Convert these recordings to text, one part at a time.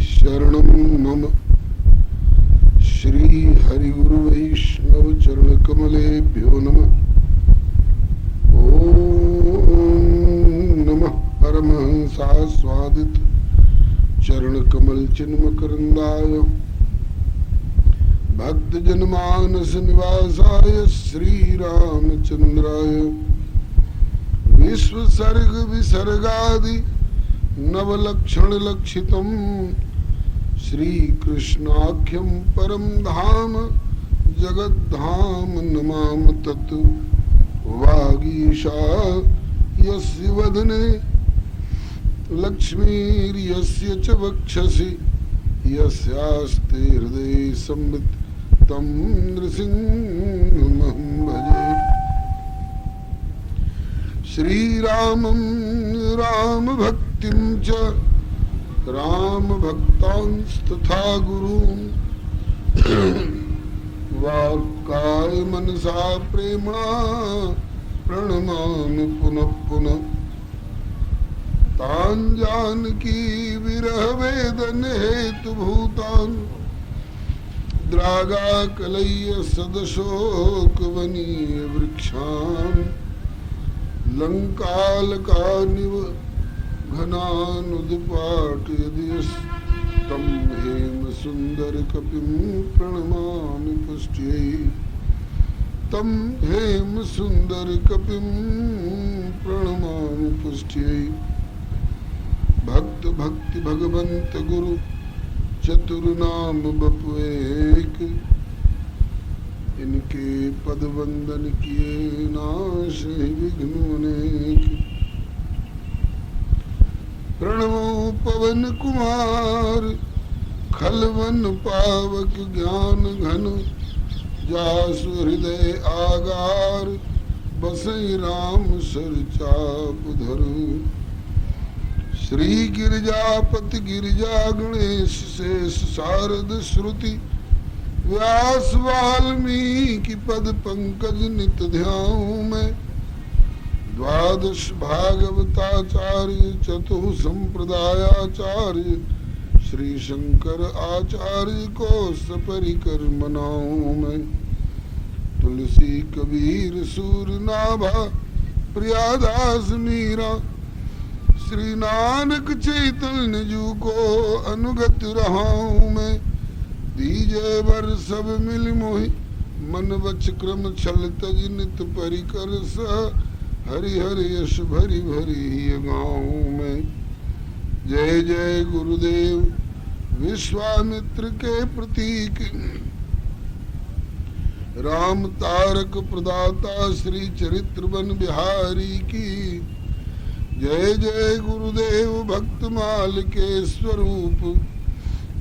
शरणं मम श्री हरि गुरु वैष्णव चरण कमलेभ्यो नमः। ओम नमः परमहंसास्वादित चरण कमल चिन्म करंदाय भक्त जनमानस निवासाय श्री रामचंद्राय विश्व सर्ग विसर्गादि नवलक्षण लक्षितम् श्री कृष्णाख्यं परम धाम जगद्धाम नमाम तत्। वागीशा यस्य वदने लक्ष्मीर्यस्य च वक्षसि यस्यास्ते हृदये संवित् तं नृसिंहमहं भजे। श्रीरामं रामभक्तिं च रामभक्तांस्तथा गुरून् वाक्काय मनसा प्रेम्णा प्रणमामि पुनः पुनः। तान् जानकी विरह वेदन हेतुभूतान् द्रागाकलय्य सदशोकवनीय वृक्षान् लंकालकानिव घनानुद्पाटयदिस्तं हेम सुंदर कपिं प्रणमामि पुष्ट्यै। तं हेम सुंदर कपिं प्रणमामि पुष्ट्यै। भक्त भक्ति भगवंत गुरु चतुर्नाम बपुएक इनके पद वंदन किए नाश विघ्न अनेक। प्रणवो पवन कुमार खलवन पावक ज्ञान घन जासु हृदय आगार बसई राम सर चाप धर। श्री गिरिजापति गिरिजा गणेश शेष शारद श्रुति व्यास वाल्मीकि पद पंकज नित ध्याऊं मैं। द्वादश भागवताचार्य चतुः संप्रदायाचार्य श्री शंकर आचार्य को सपरिकर मनाऊं मैं। तुलसी कबीर सूर नाभा प्रियादास मीरा श्री नानक चैतन्य जू को अनुगत रहाऊं मैं। दीजय बर सब मिल मोहि मन वच क्रम छल तज नित परिकर सह हरि हरि यश भरी भरी गाऊं मैं। जय जय गुरुदेव विश्वामित्र के प्रतीक राम तारक प्रदाता श्री चरित्र वन बिहारी की। जय जय गुरुदेव भक्तमाल के स्वरूप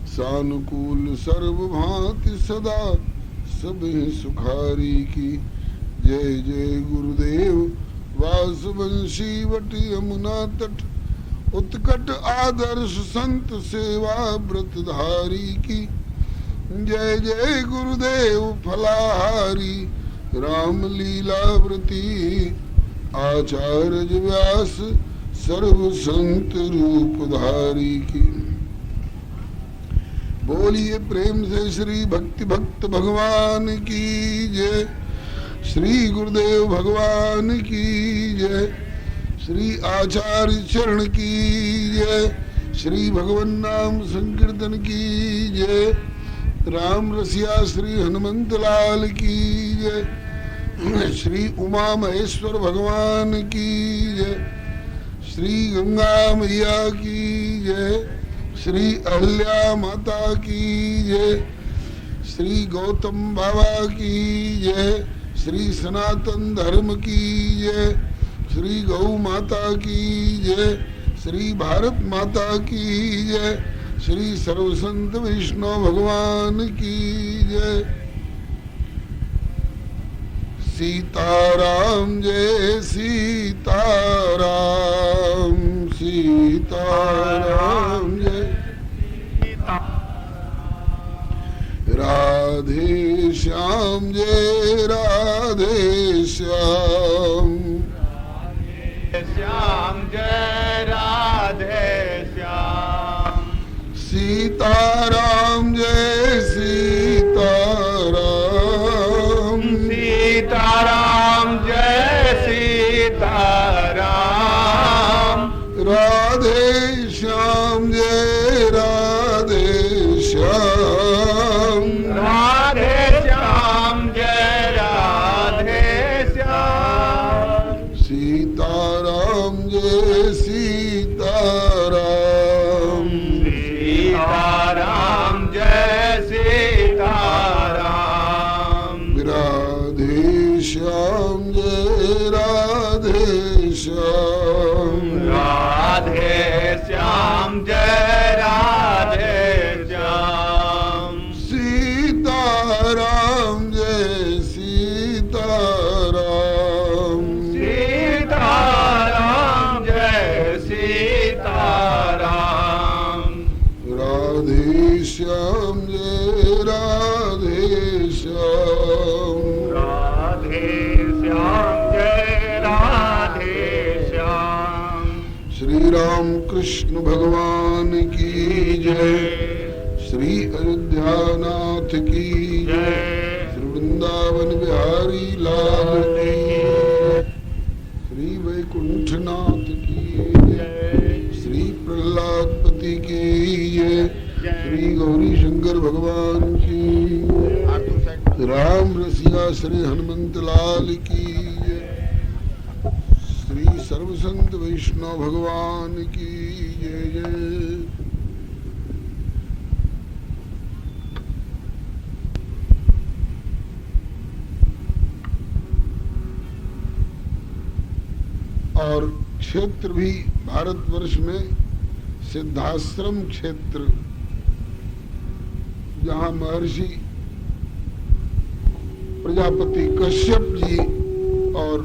सानुकूल सर्वभांति सदा सभी सुखारी की। जय जय गुरुदेव वासुवंशी वट यमुना तट उत्कट आदर्श संत सेवा व्रतधारी की। जय जय गुरुदेव फलाहारी राम लीला व्रती आचार्य व्यास सर्व संत रूपधारी की। बोलिए प्रेम से श्री भक्ति भक्त भगवान की जय। श्री गुरुदेव भगवान की जय। श्री आचार्य चरण की जय। श्री भगवान नाम संकीर्तन की जय। राम रसिया श्री हनुमंत लाल की जय। श्री उमा महेश्वर भगवान की जय। श्री गंगा मैया की जय। श्री अहल्या माता की जय। श्री गौतम बाबा की जय। श्री सनातन धर्म की जय। श्री गौ माता की जय। श्री भारत माता की जय। श्री सर्वसंत विष्णु भगवान की जय। सीताराम जय सीताराम सीताराम जय। राधे श्याम जय राधे श्याम श्याम जय राधे श्याम। सीताराम जय सीताराम, सीताराम जय सीताराम, राधे श्याम जय राधे श्याम, राधे श्याम जय राधे श्याम, सीताराम जय सीताराम, सीताराम जय सीताराम, राधे श्याम जय राधे श्याम, राधे श्याम जय राधे श्याम, सीताराम जय सीताराम, सीताराम जय सीताराम, राधे श्याम जय राधे श्याम, राधे श्याम जय राधे श्याम, श्री राम कृष्ण भगवान की जय, श्री अयोध्यानाथ की जय, श्री वृंदावन बिहारी लाल की जय, श्री वैकुंठनाथ की जय, श्री प्रहलादपति की जय, श्री गौरी शंकर भगवान की जय, राम रसिया श्री हनुमंत लाल की जय, श्री सर्वसंत वैष्णव भगवान की जय जय। और क्षेत्र भी भारतवर्ष में सिद्धाश्रम क्षेत्र, जहां महर्षि प्रजापति कश्यप जी और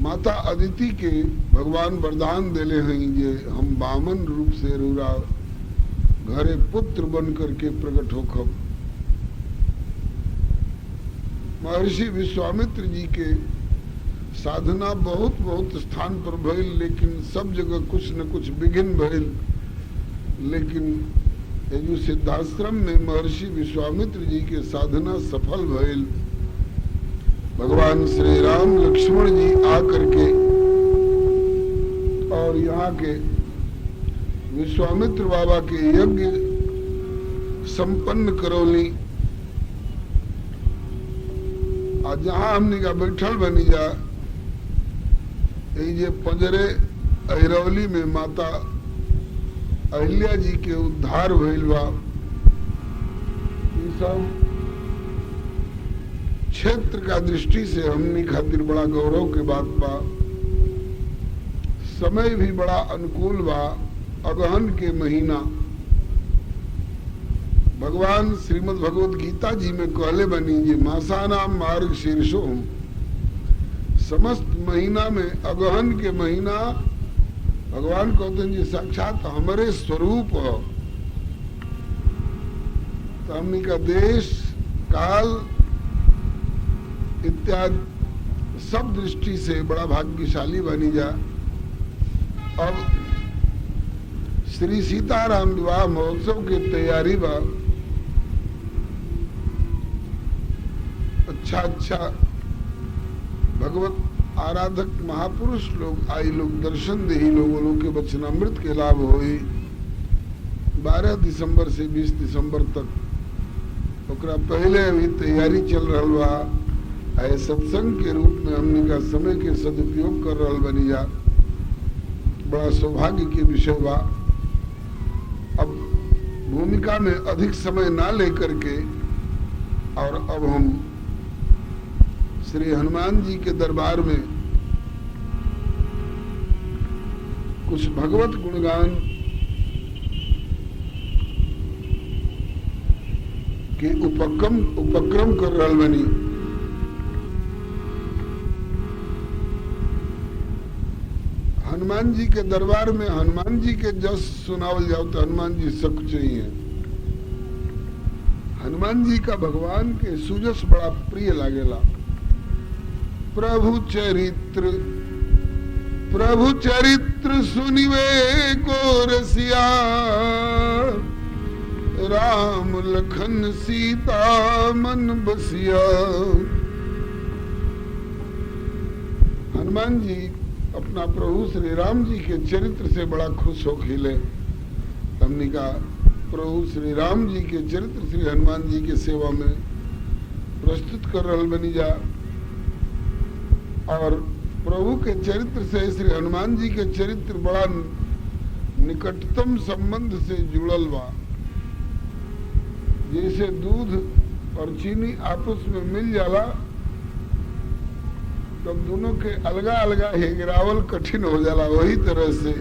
माता अदिति के भगवान वरदान देले हैं जे हम वामन रूप से रूरा घरे पुत्र बन करके प्रकट होखब। महर्षि विश्वामित्र जी के साधना बहुत बहुत स्थान पर भइल, लेकिन सब जगह कुछ न कुछ विघ्न भइल। लेकिन एजु सिद्धाश्रम में महर्षि विश्वामित्र जी के साधना सफल भइल। भगवान श्री राम लक्ष्मण जी आकर के और यहाँ के विश्वामित्र बाबा के यज्ञ संपन्न करौली। आज जहाँ हमने का बैठल बनी जा ये पंजरे अहिरौली में माता अहिल्या जी के उद्धार भइल बा। ये सब क्षेत्र का दृष्टि से हमनी खातिर बड़ा गौरव के बात बा। समय भी बड़ा अनुकूल बा। अगहन के महीना भगवान श्रीमद् भगवत गीता जी में कहले बनी जे मासानाम मार्ग शीर्षो, समस्त महीना में अगहन के महीना भगवान कहते हैं जी साक्षात हमारे स्वरूप हो। तो हमनी का देश काल इत्यादि सब दृष्टि से बड़ा भाग्यशाली बनी जा। अब श्री सीताराम विवाह महोत्सव की तैयारी बा। अच्छा भगवत आराधक महापुरुष लोग आई लोग दर्शन दे लोगों के वचनामृत के लाभ होई। 12 दिसंबर से 20 दिसंबर तक ओकरा पहले अभी तैयारी चल रहा बा। आए सत्संग के रूप में हमने का समय के सदुपयोग कर रहा बनी जा। बड़ा सौभाग्य के विषय बा। अब भूमिका में अधिक समय ना लेकर के और अब हम श्री हनुमान जी के दरबार में कुछ भगवत गुणगान के उपक्रम कर रहा बनी। हनुमान जी के दरबार में हनुमान जी के जस सुनावल जाओ तो हनुमान जी सक चाहिए। हनुमान जी का भगवान के सुजस बड़ा प्रिय लागेला। प्रभु चरित्र प्रभु चरित्र सुनिवे को रसिया, राम लखन सीता मन बसिया। हनुमान जी अपना प्रभु श्री राम जी के चरित्र से बड़ा खुश हो खिले। हमने कहा प्रभु श्री राम जी के चरित्र श्री हनुमान जी के सेवा में प्रस्तुत कर रहल बनी जा, और प्रभु के चरित्र से श्री हनुमान जी के चरित्र बड़ा निकटतम संबंध से जुड़ल बा। जैसे दूध और चीनी आपस में मिल जाला तब दोनों के अलगा अलगा हेगरावल कठिन हो जाला, वही तरह से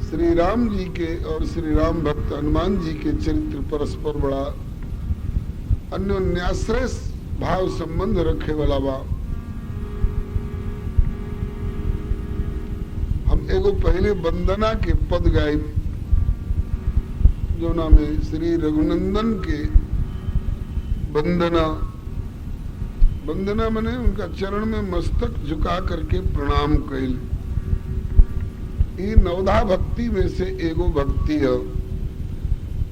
श्री राम जी के और श्री राम भक्त हनुमान जी के चरित्र परस्पर बड़ा अन्योन्याश्रय भाव संबंध रखे वाला बा। हम एगो पहले वंदना के पद गाय जो नाम है श्री रघुनंदन के वंदना। वंदना मने उनका चरण में मस्तक झुका करके प्रणाम कैल। ये नवधा भक्ति में से एगो भक्ति है।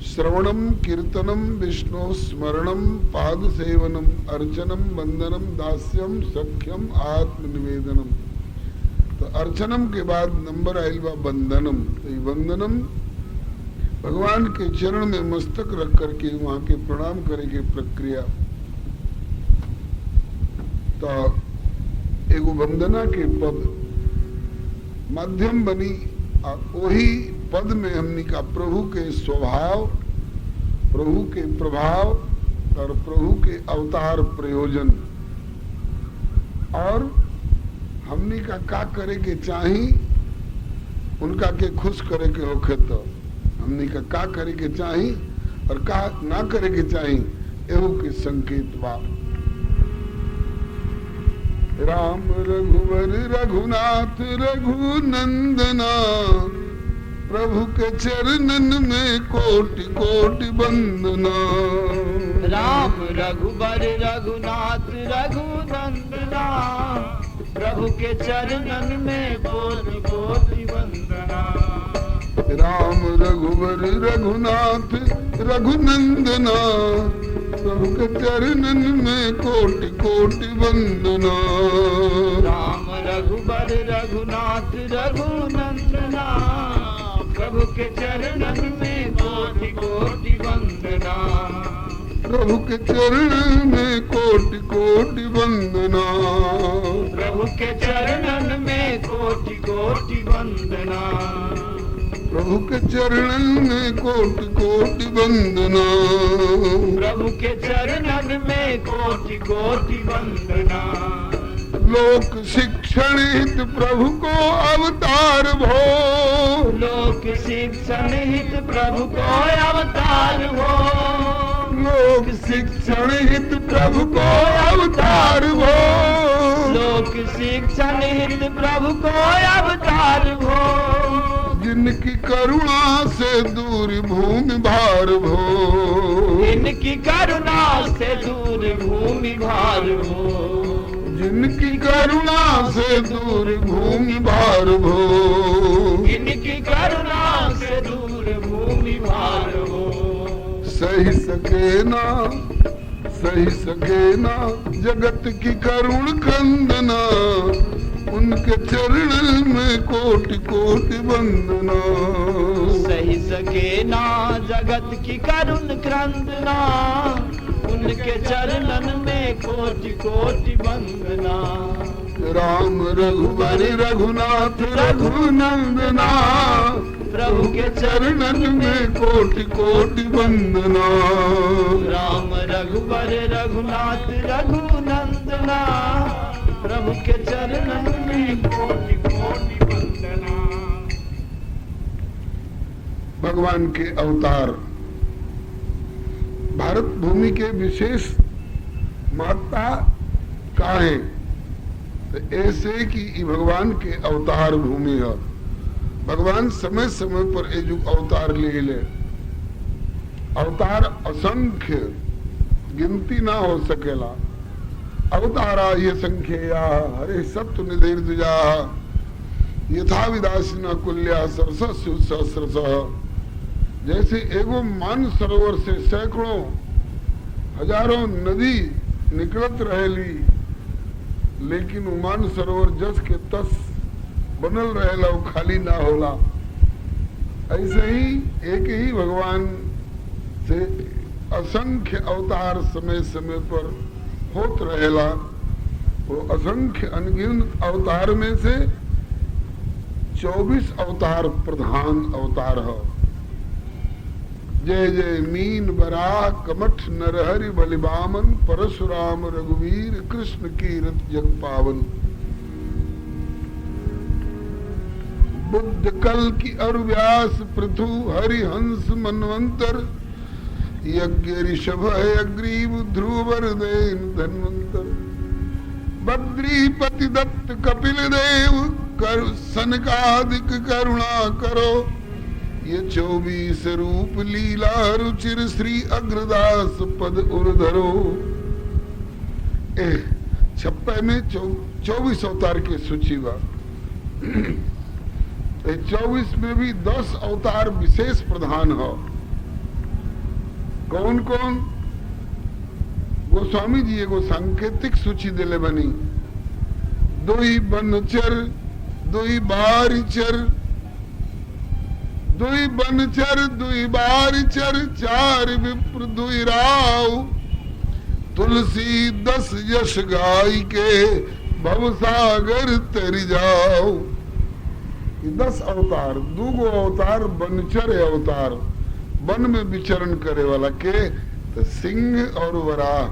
श्रवणम कीर्तनम विष्णु स्मरणम पाद सेवनम अर्चनम वंदनम दास्यम सख्यम आत्मनिवेदनम। तो अर्चनम के बाद नंबर आयल बा वंदनम। तो ये वंदनम भगवान के चरण में मस्तक रख करके वहां के प्रणाम करे के प्रक्रिया। तो एगो वंदना के पद माध्यम बनी, वही पद में हमने का प्रभु के स्वभाव, प्रभु के प्रभाव और प्रभु के अवतार प्रयोजन, और हमने का करे के चाही उनका के खुश करे के होखे। तो हमने का करे के चाही और का ना करे के चाही एहू के संकेत बा। राम रघुवर रघुनाथ रघुनंदना, प्रभु के चरणन में कोटि कोटि वंदना। राम रघुवर रघुनाथ रघुनंदना, प्रभु के चरणन में कोटि कोटि वंदना। राम रघुवर रघुनाथ रघुनंदना, प्रभु के चरणन में कोटि कोटि वंदना। राम रघुवर रघुनाथ रघुनंदना, प्रभु के चरणन में कोटि कोटि वंदना। प्रभु के चरण में कोटि कोटि वंदना। प्रभु के चरणन में कोटि कोटि वंदना। प्रभु के चरणन में कोटि कोटि वंदना। प्रभु के चरणन में कोटि कोटि वंदना। लोक शिक्षण हित प्रभु को अवतार भो। लोक शिक्षण हित प्रभु को अवतार हो। लोक शिक्षण हित प्रभु को अवतार भो। लोक शिक्षण हित प्रभु को अवतार हो। जिनकी करुणा से दूर भूमि भार भो। जिनकी करुणा से दूर भूमि भार हो। जिनकी करुणा से दूर भूमि भार भो। जिनकी करुणा से दूर भूमि भार हो। सही सके ना जगत की करुण क्रंदना। उनके चरण में कोटि कोटि वंदना। सही सके ना जगत की करुण क्रंदना। उनके चरणन में कोटि कोटि वंदना। राम रघुवर रघुनाथ रघुनंदना, प्रभु के चरणन में कोटि कोटि वंदना। राम रघुवर रघुनाथ रघुनंदना, प्रभु के चरणन में कोटि कोटि वंदना। भगवान के अवतार भारत भूमि के विशेष महत्ता का है। तो ऐसे कि भगवान के अवतार भूमि है। भगवान समय समय पर ये जो अवतार ले ले, अवतार असंख्य गिनती ना हो सकेला। अवतारा ये संख्या हरे सप्त निधि द्विजा यथा विदासिना कुल्या सरस सहस्रश, जैसे एगो मान सरोवर से सैकड़ों हजारों नदी निकलत रहेली, लेकिन मान सरोवर जस के तस बनल रहेला, वो खाली ना होला। ऐसे ही एक ही भगवान से असंख्य अवतार समय समय पर होत रहेला। वो असंख्य अनगिनत अवतार में से 24 अवतार प्रधान अवतार है। जय जय मीन बराह कमठ नरहरि बलिबामन, परशुराम रघुवीर कृष्ण कीरत जग पावन। बुद्ध कल की अरु व्यास पृथु हरि हंस मनवंतर, यज्ञ ऋषभ अग्रीव ध्रुव वरदेन धन्वंतर। बद्रीपति दत्त कपिल देव कर सनकादिक करुणा करो, ये 24 रूप लीला रुचिर श्री अग्रदास पद उर्धरो। 56 में 24 अवतार की सूची बा। 24 में भी 10 अवतार विशेष प्रधान हो। कौन कौन? गोस्वामी जी एगो सांकेतिक सूची दिले बनी। दुई बनचर, दुई बारिचर, दुई बनचर, दुई बारिचर, चार विप्र दुई राव, तुलसी 10 यश गाय के भवसागर तर जाओ। 10 अवतार, दूगो अवतार बनचर अवतार, वन में विचरण करे वाला के तो सिंह और वराह,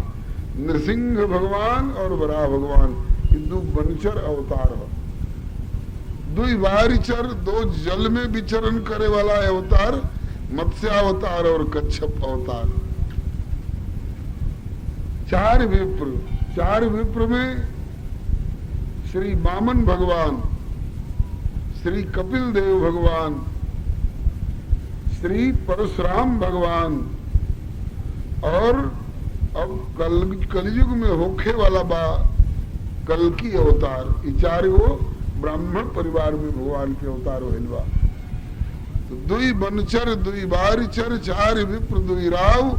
नृसिंह भगवान और वराह भगवान, ये दो बनचर अवतार हो। दुई वारिचर, 2 जल में विचरण करे वाला अवतार, मत्स्य अवतार और कच्छप अवतार। 4 विप्र, 4 विप्र में श्री वामन भगवान, श्री कपिल देव भगवान, श्री परशुराम भगवान, और अब कलयुग में होखे वाला बा कल्कि अवतार। ये 4 गो ब्राह्मण परिवार में भगवान के अवतार होइल बा। तो दुई बनचर, दुई बारिचर, 4 विप्र दुई राव,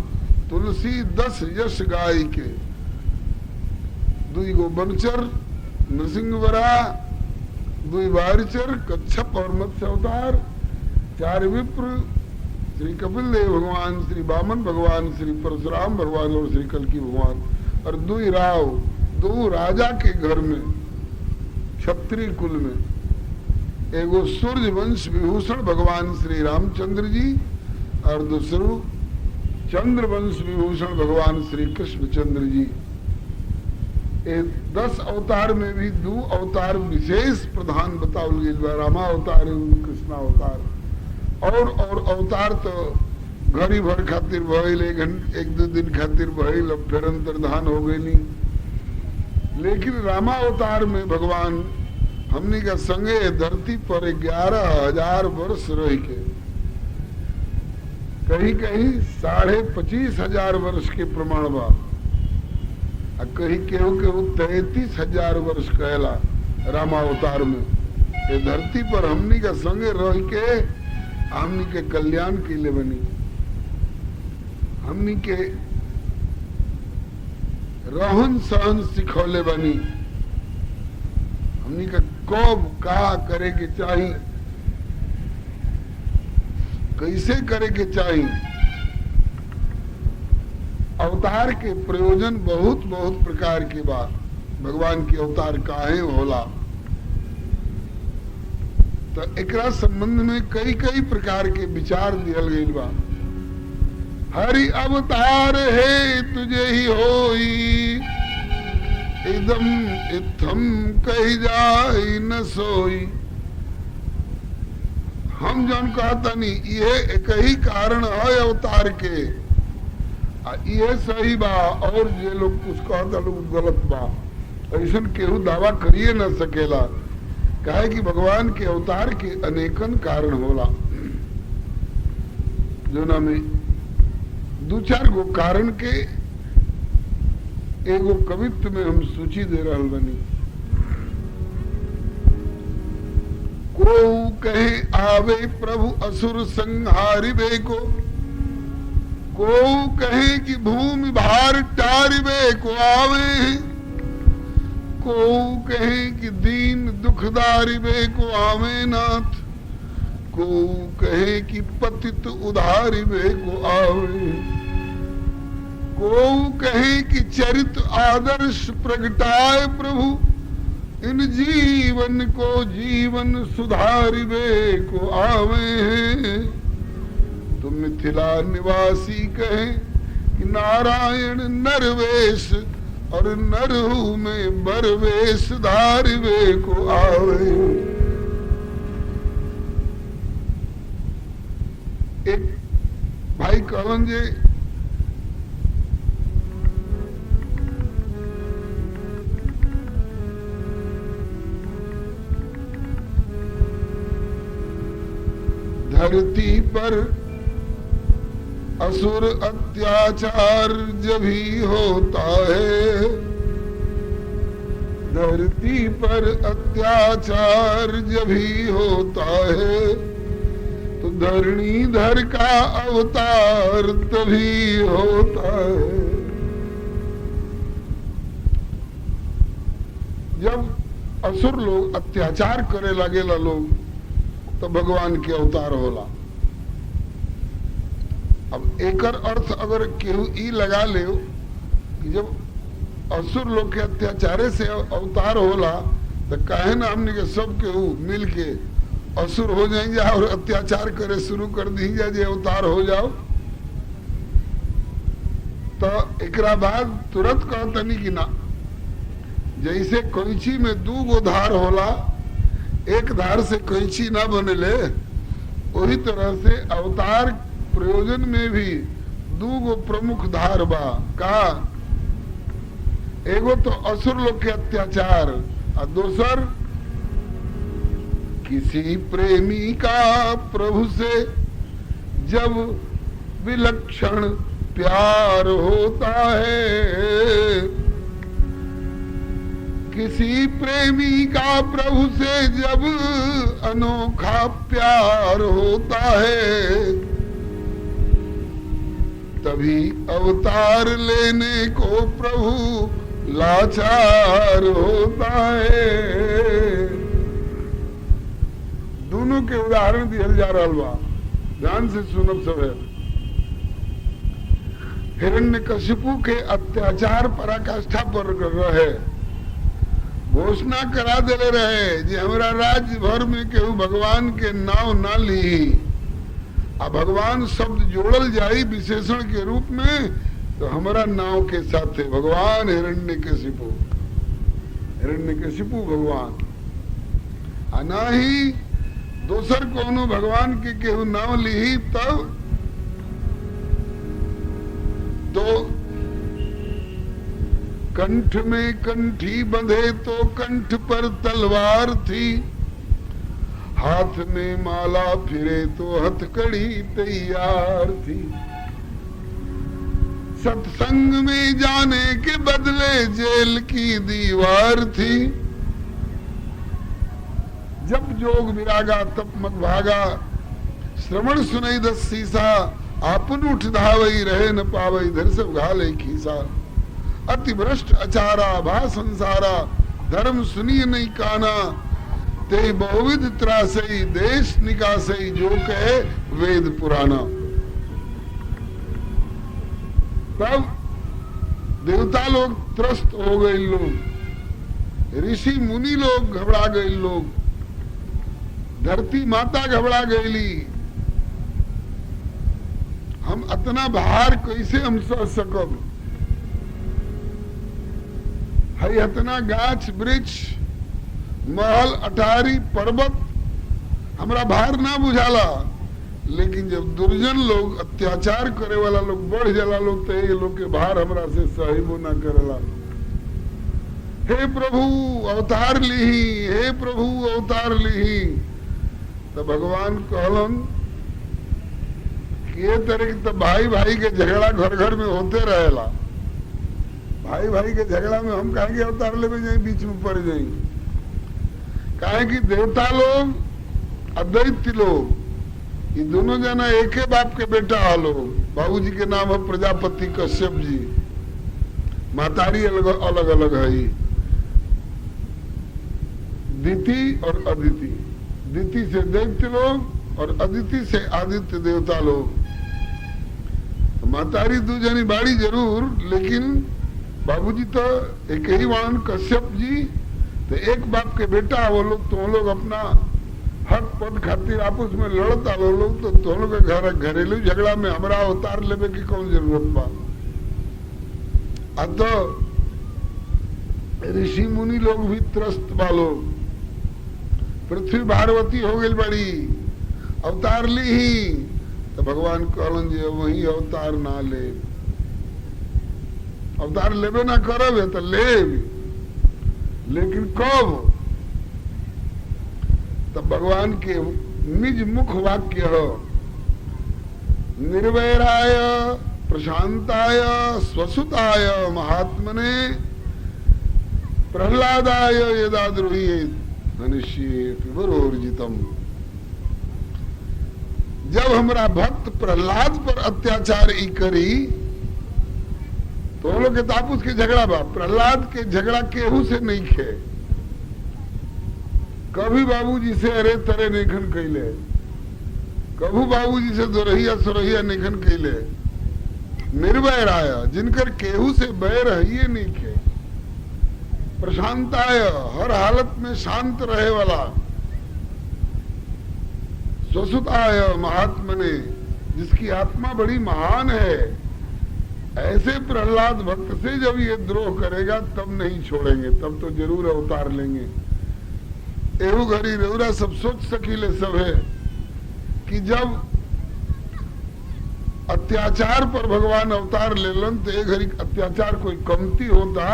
तुलसी 10 यश गाय के। दुई गो बनचर नृसिंह वरा, दुई बारिचर कच्छप और मत्स्य अवतार, 4 विप्र श्री कपिल देव भगवान, श्री वामन भगवान, श्री परशुराम भगवान और श्री कल्कि भगवान, और दुई राव, 2 राजा के घर में, क्षत्रिय कुल में। एगो सूर्य वंश विभूषण भगवान श्री रामचंद्र जी, और दूसरो चंद्र वंश विभूषण भगवान श्री कृष्णचंद्र जी। 10 अवतार में भी 2 अवतार विशेष प्रधान बतावल गई, रामा अवतार, कृष्णा अवतार। और अवतार तो घड़ी भर खातिर भइल, 1-2 दिन खातिर भइल, अब फिर अंतर्धान हो गई नहीं। लेकिन रामा अवतार में भगवान हमनी का संगे धरती पर 11,000 वर्ष रह के, कहीं कहीं 25,500 वर्ष के प्रमाण बा, कहीं केहू 33,000 वर्ष कहला रामा अवतार में। ये धरती पर हमनी का संगे रह के हमनी के कल्याण के लिए बनी, हमनी के रहन सहन सिखौले बनी, हमनी का कब का करे के चाहिए, कैसे करे के चाहिए। अवतार के प्रयोजन बहुत बहुत प्रकार के बा। भगवान के अवतार काहे होला, तो एकरा संबंध में कई कई प्रकार के विचार दियल गई बा। हरि अवतार है तुझे ही होई, इदम इत्थम कही जाई न सोई। हम जन कहता नहीं, ये एक ही कारण है अवतार के, ये सही बा, और जे लोग कुछ कहता लोग गलत बा, ऐसा केहू दावा करिए न सकेला। काहे कि भगवान के अवतार के अनेकन कारण होला, जो ना में 2-4 गो कारण के एगो कवित्व में हम सूची दे रहल बनी। को कहे आवे प्रभु असुर संहारिबे को कहे कि भूमि भार टारिबे को आवे, को कहे कि दीन दुखदारिबे को आवे नाथ, को कहे कि पतित उधारिबे को आवे, को कहे कि चरित आदर्श प्रगटाए प्रभु, इन जीवन को जीवन सुधारिबे को आवे हैं। तो मिथिला निवासी कहे कि नारायण नरवेश और नरहु में बरवेश धारिबे को आवे। एक भाई कहलन जे धरती पर असुर अत्याचार जब ही होता है, धरती पर अत्याचार जब ही होता है, तो धरणीधर का अवतार तभी होता है। जब असुर लोग अत्याचार करे लगेला लोग, तो भगवान के अवतार होला। अब एकर अर्थ अगर केहू ई लगा ले कि जब असुर लोग के अत्याचारे से अवतार होला, तो काहे ना हमने के सब केहू मिल के असुर हो जाएंगे और अत्याचार करे शुरू कर दीजिए जे अवतार हो जाओ। तो एकरा बाद तुरंत कहतनी कि ना, जैसे कैंची में 2 गो धार होला, एक धार से कैंची ना बनेले, वही तरह से अवतार प्रयोजन में भी 2 गो प्रमुख धार बा। का एगो तो असुर लोग के अत्याचार, और दूसर किसी प्रेमी का प्रभु से जब विलक्षण प्यार होता है, किसी प्रेमी का प्रभु से जब अनोखा प्यार होता है, तभी अवतार लेने को प्रभु लाचार होता है। दोनों के उदाहरण दिया जा रहा बा, ध्यान से सुनब सब है। हिरण्यकशिपु के अत्याचार पराकाष्ठा पर रहे, घोषणा करा देले रहे जे हमरा राज्य भर में केहू भगवान के नाव ना ली, आ भगवान शब्द जोड़ल जाई विशेषण के रूप में, तो हमारा नाव के साथ है भगवान हिरण्यकशिपु, हिरण्यकशिपु भगवान, आ ना ही दोसर कोनो भगवान के केहू नाव ली, तब तो कंठ में कंठी बंधे तो कंठ पर तलवार थी, हाथ में माला फिरे तो हथकड़ी तैयार थी, सत्संग में जाने के बदले जेल की दीवार थी, जब जोग विरागा तप मत भागा, श्रवण सुनई 10 सीसा, आपन उठ धावई रहे न पावई धर सब घाले खीसा, अति भ्रष्ट अचारा भा संसारा, धर्म सुनिए नहीं काना, ते बहुविध त्रासई देश निकासई, जो कहे वेद पुराना। तब देवता लोग त्रस्त हो गए, लोग ऋषि मुनि लोग घबरा गए, लोग धरती माता घबरा गईली, हम इतना भार कैसे हम सह सकब, है इतना गाछ वृक्ष महल अटारी पर्वत हमरा भार ना बुझाला, लेकिन जब दुर्जन लोग अत्याचार करे वाला लोग बढ़ जाला लोग, तो ये लोग के भार हमरा से सहिबो ना करेला। हे प्रभु अवतार लीही, हे प्रभु अवतार लीही। तो भगवान कहलन कि ये तरह के तो भाई भाई के झगड़ा घर घर में होते रहेला, भाई भाई के झगड़ा में हम कहेंगे अवतार ले जाए, बीच में पड़ जाएंगे। कहे कि देवता लोग अद्वैत लोग, ये दोनों जना एक ही बाप के बेटा हालो। बाबूजी के नाम है प्रजापति कश्यप जी, मातारी अलग अलग अलग है, दिति और अदिति। दिति से दैत्य लोग और अदिति से आदित्य देवता लोग। तो मातारी दो जनी बाड़ी जरूर, लेकिन बाबूजी तो एक ही वाण कश्यप जी, तो एक बाप के बेटा वो लोग। तो लोग अपना हक पद खातिर आपस में लड़ता लो लोग, तो दोनों के घर घरेलू झगड़ा में हमरा अवतार लेवे की कौन जरूरत बा। अब तो ऋषि मुनि लोग भी त्रस्त बालो, पृथ्वी भारवती हो गई बड़ी, अवतार ली ही। तो भगवान कहलन जे वही अवतार ना ले, अवतार लेबे ना करब तो लेब, लेकिन कब? तब भगवान के निज मुख वाक्य हो, निर्वैराय प्रशांताय स्वसुताय महात्मने प्रहलादाय यदा द्रोहित मनुष्य विवरोर्जितम। जब हमारा भक्त प्रहलाद पर अत्याचार ई करी, तो हम लोग के तापुस के झगड़ा बा। प्रहलाद के झगड़ा केहू से नहीं खे, कभी बाबूजी से अरे तरे निखन कैले, कभू बाबूजी से दोरहिया सोरहिया निखन कैले। निर्वैर आया, जिनकर केहू से बैर है नहीं खे। प्रशांताय, हर हालत में शांत रहे वाला। स्वसुताय महात्मने, जिसकी आत्मा बड़ी महान है। ऐसे प्रहलाद भक्त से जब ये द्रोह करेगा तब नहीं छोड़ेंगे, तब तो जरूर अवतार लेंगे। एहू घड़ी रेवरा सब सोच सकीले सब है कि जब अत्याचार पर भगवान अवतार लेलन तो एक घड़ी अत्याचार कोई कमती होता।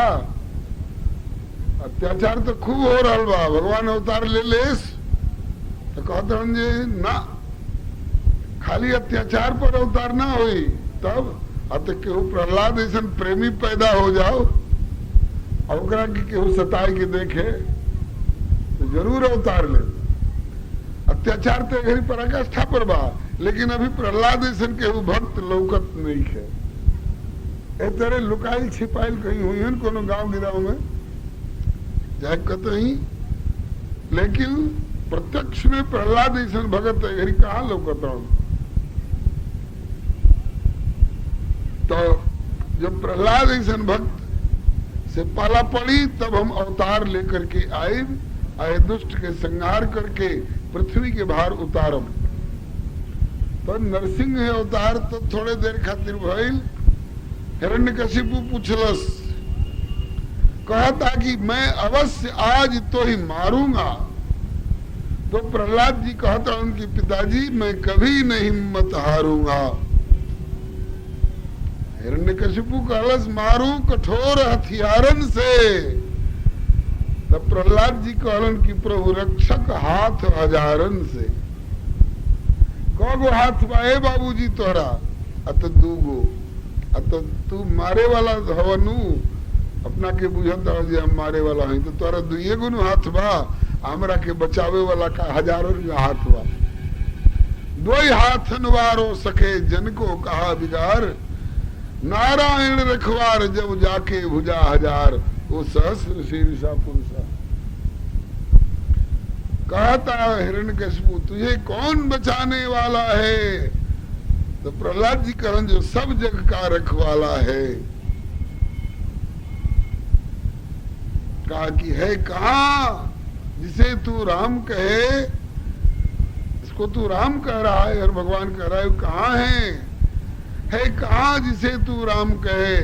अत्याचार तो खूब हो रहा बा, भगवान अवतार ले लेस तो कहते हैं जे ना, खाली अत्याचार पर अवतार ना हुई तब अत केहू प्रहलाद ऐसा प्रेमी पैदा हो जाओ और केहू सताए के देखे तो जरूर अवतार ले। अत्याचार तो घड़ी पराकाष्ठा पर बा, लेकिन अभी प्रहलाद ऐसा केहू भक्त लौकत नहीं है। ए तरह लुकाइल छिपाइल कहीं हुई है कोनो गांव गिराव में जाए कतई, लेकिन प्रत्यक्ष में प्रहलाद ऐसा भगत घड़ी कहाँ लौकता। तो जब प्रहलाद ऐसा भक्त से पाला पड़ी तब हम अवतार लेकर के आए दुष्ट के संहार करके पृथ्वी के भार उतारम। तो नरसिंह अवतार तो थोड़े देर खातिर भइल। हिरण्यकशिपु पूछलस, कहता कि मैं अवश्य आज तो ही मारूंगा। तो प्रहलाद जी कहता उनके पिताजी मैं कभी नहीं हिम्मत हारूंगा। हिरण्यकशिपु कहलस मारू कठोर हथियारन से। तब प्रहलाद जी कहलन कि प्रभु रक्षक हाथ हजारन से। कगो हाथ बाए बाबूजी तोहरा? अत दूगो। अत तू मारे वाला हवनु, अपना के बुझत जे हम मारे वाला हई, तो तोरा दुइये गुनु हाथ बा, हमरा के बचावे वाला का हजारों हाथ बा। दोई हाथ नवारो सके जन को कहा बिगार, नारायण रखवार जब जाके भुजा हजार, वो सहस्र शीर्षा पुरुषा। कहता हिरण्यकशिपु तुझे कौन बचाने वाला है? तो प्रहलाद जी कहन जो सब जग का रखवाला है। कहा कि है कहाँ जिसे तू राम कहे, इसको तू राम कह रहा है और भगवान कह रहा है कहाँ है कहाँ जिसे तू राम कहे?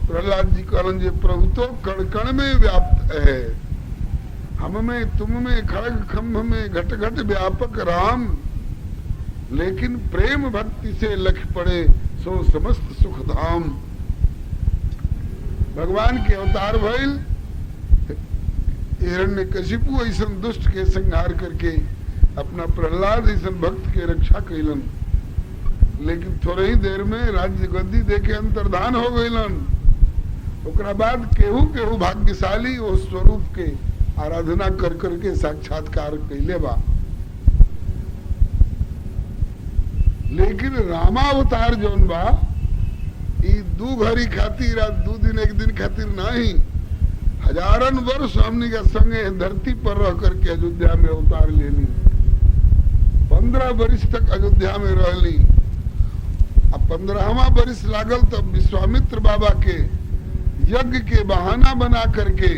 प्रहलाद जी कहलन जे प्रभु तो कण कण में व्याप्त है, हम में तुम में खड़ग खम्भ में घट घट व्यापक राम, लेकिन प्रेम भक्ति से लख पड़े सो समस्त सुख धाम। भगवान के अवतार भइल। हिरण्यकशिपु ऐसा दुष्ट के संहार करके अपना प्रहलाद ऐसा भक्त के रक्षा कैलन, लेकिन थोड़े ही देर में राज्य गद्दी देके अंतर्धान हो गईलन। ओकरा बाद केहू केहू भाग्यशाली वो स्वरूप के आराधना कर करके साक्षात्कार कैले बा। लेकिन रामावतार जौन बा ई दू घड़ी खातिर, दू दिन एक दिन खातिर नहीं, हजारन वर्ष हमनी के संगे धरती पर रह करके अयोध्या में अवतार लेनी। 15 वर्ष तक अयोध्या में रहली। अब 15वां वर्ष लागल तब विश्वामित्र बाबा के यज्ञ के बहाना बना करके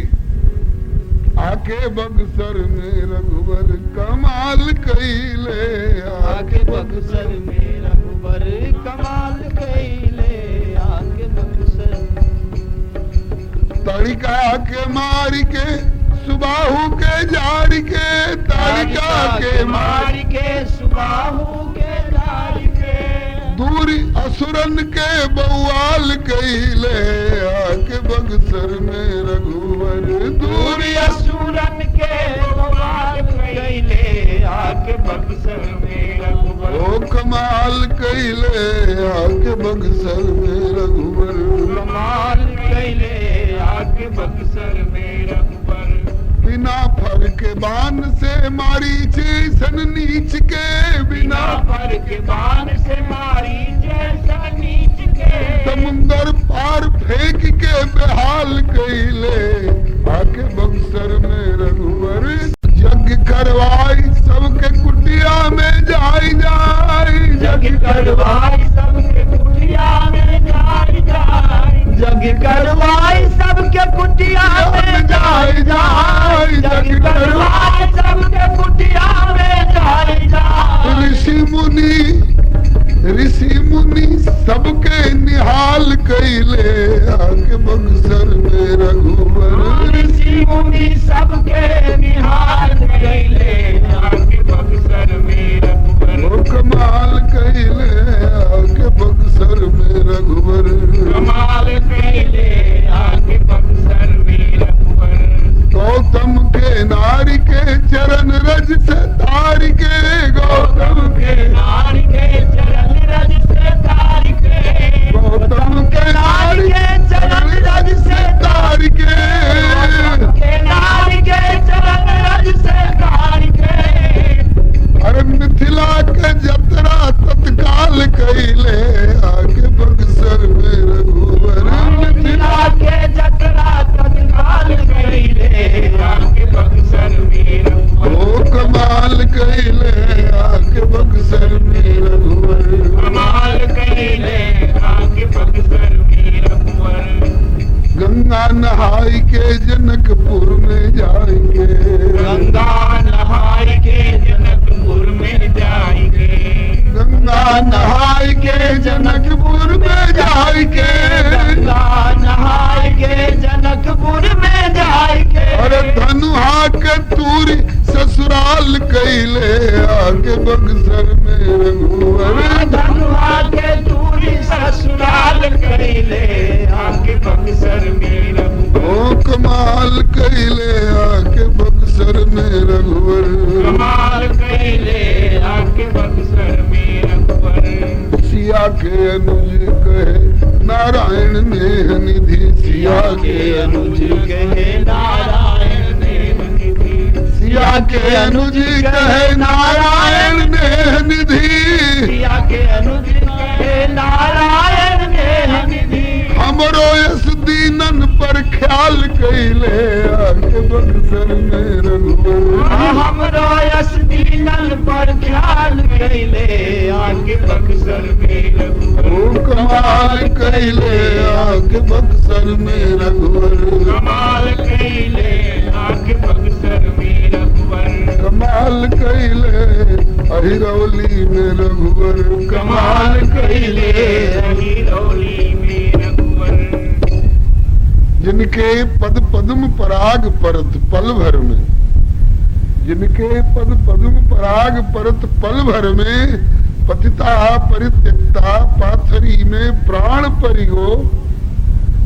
आके बक्सर में रघुवर कमाल कैले, आके बक्सर में रघुवर कमाल कैले, आके बक्सर तड़िका के मारी के सुबाहु के जारी के, तड़िका के मारी के सुबाहु के जारी के, दूरी असुरन के बउआल कैले, आके बक्सर में रघुवर दूरी असुरन के बवाल कैले, आके बक्सर में रघुवर ओ कमाल कैले, आके बक्सर में रघुवर कमाल कैले, आके बक्सर में रघुवर बिना फर के बाण से मारी जैसन नीच के, बिना फर के बाण से मारी जैसा नीच के, समुंदर पार फेंक के बेहाल कैले, आके बक्सर में रघुवर यज्ञ करवाई सबके कुटिया में जाई जाई, यज्ञ करवाई सबके कुटिया में जाई जाई, यज्ञ करवाई सबके कुटिया में जाई जाई, यज्ञ करवाई सबके कुटिया में जाई जाई, ऋषि मुनि सबके निहाल कैले, आके बक्सर में रघुवर ऋषि मुनि सबके निहाल कैले, आके बक्सर में रघुवर कमाल कैले, आके बक्सर में रघुवर कमाल कैले, आके बक्सर में रघुवर गौतम के नारी के चरण रज से तारी के, गौतम के नारी के चरण रज से तारी के, गौतम के नारी के चरण रज से तारी के, नारी के चरण रज से तारी के, अरे मिथिला के जतरा तत्काल कैले, आके बक्सर में रघुवर मिथिला के जतरा तत्काल कैले, आके बक्सर में रघुवर ओ कमाल कैले, आके बक्सर में रघुवर कमाल कैले, आके बक्सर में रघुवर गंगा नहाई के जनकपुर में जाएंगे, गंगा नहाई के जनकपुर में जाएंगे, गंगा नहाई के जनकपुर में जाएंगे, गंगा नहाई के जनकपुर में जाएंगे, अरे धनुहा के तूरी ससुराल कैले, आके बक्सर में रघुवर धनुआ के दूरी ससुराल कैले, आके बक्सर में रघुवर ओ कमाल कैले, आके बक्सर में रघुवर कमाल कैले, आके बक्सर में रघुवर सिया के अनुज कहे नारायण नेह निधि, सिया के अनुज कहे नारायण नेह निधि, सिया के अनुज कहे नारायण नेह निधि, सिया के अनुज कहे नारायण नेह निधि, हमरो यस दीनन पर ख्याल कैले, आके बक्सर में रघुवर हमरो यस दीनन पर ख्याल कैले, आके बक्सर में रघुवर ओ कमाल कैले, आके बक्सर में रघुवर कमाल कैले, आके बक्सर में रघुवर कमाल कैले, अहिरौली में रघुवर कमाल कैले, हिरौली में रघुवर जिनके पद पद्म पराग परत पल भर में, जिनके पद पद्म पराग परत पल भर में, पतिता परित्यक्ता पाथरी में प्राण परिगो,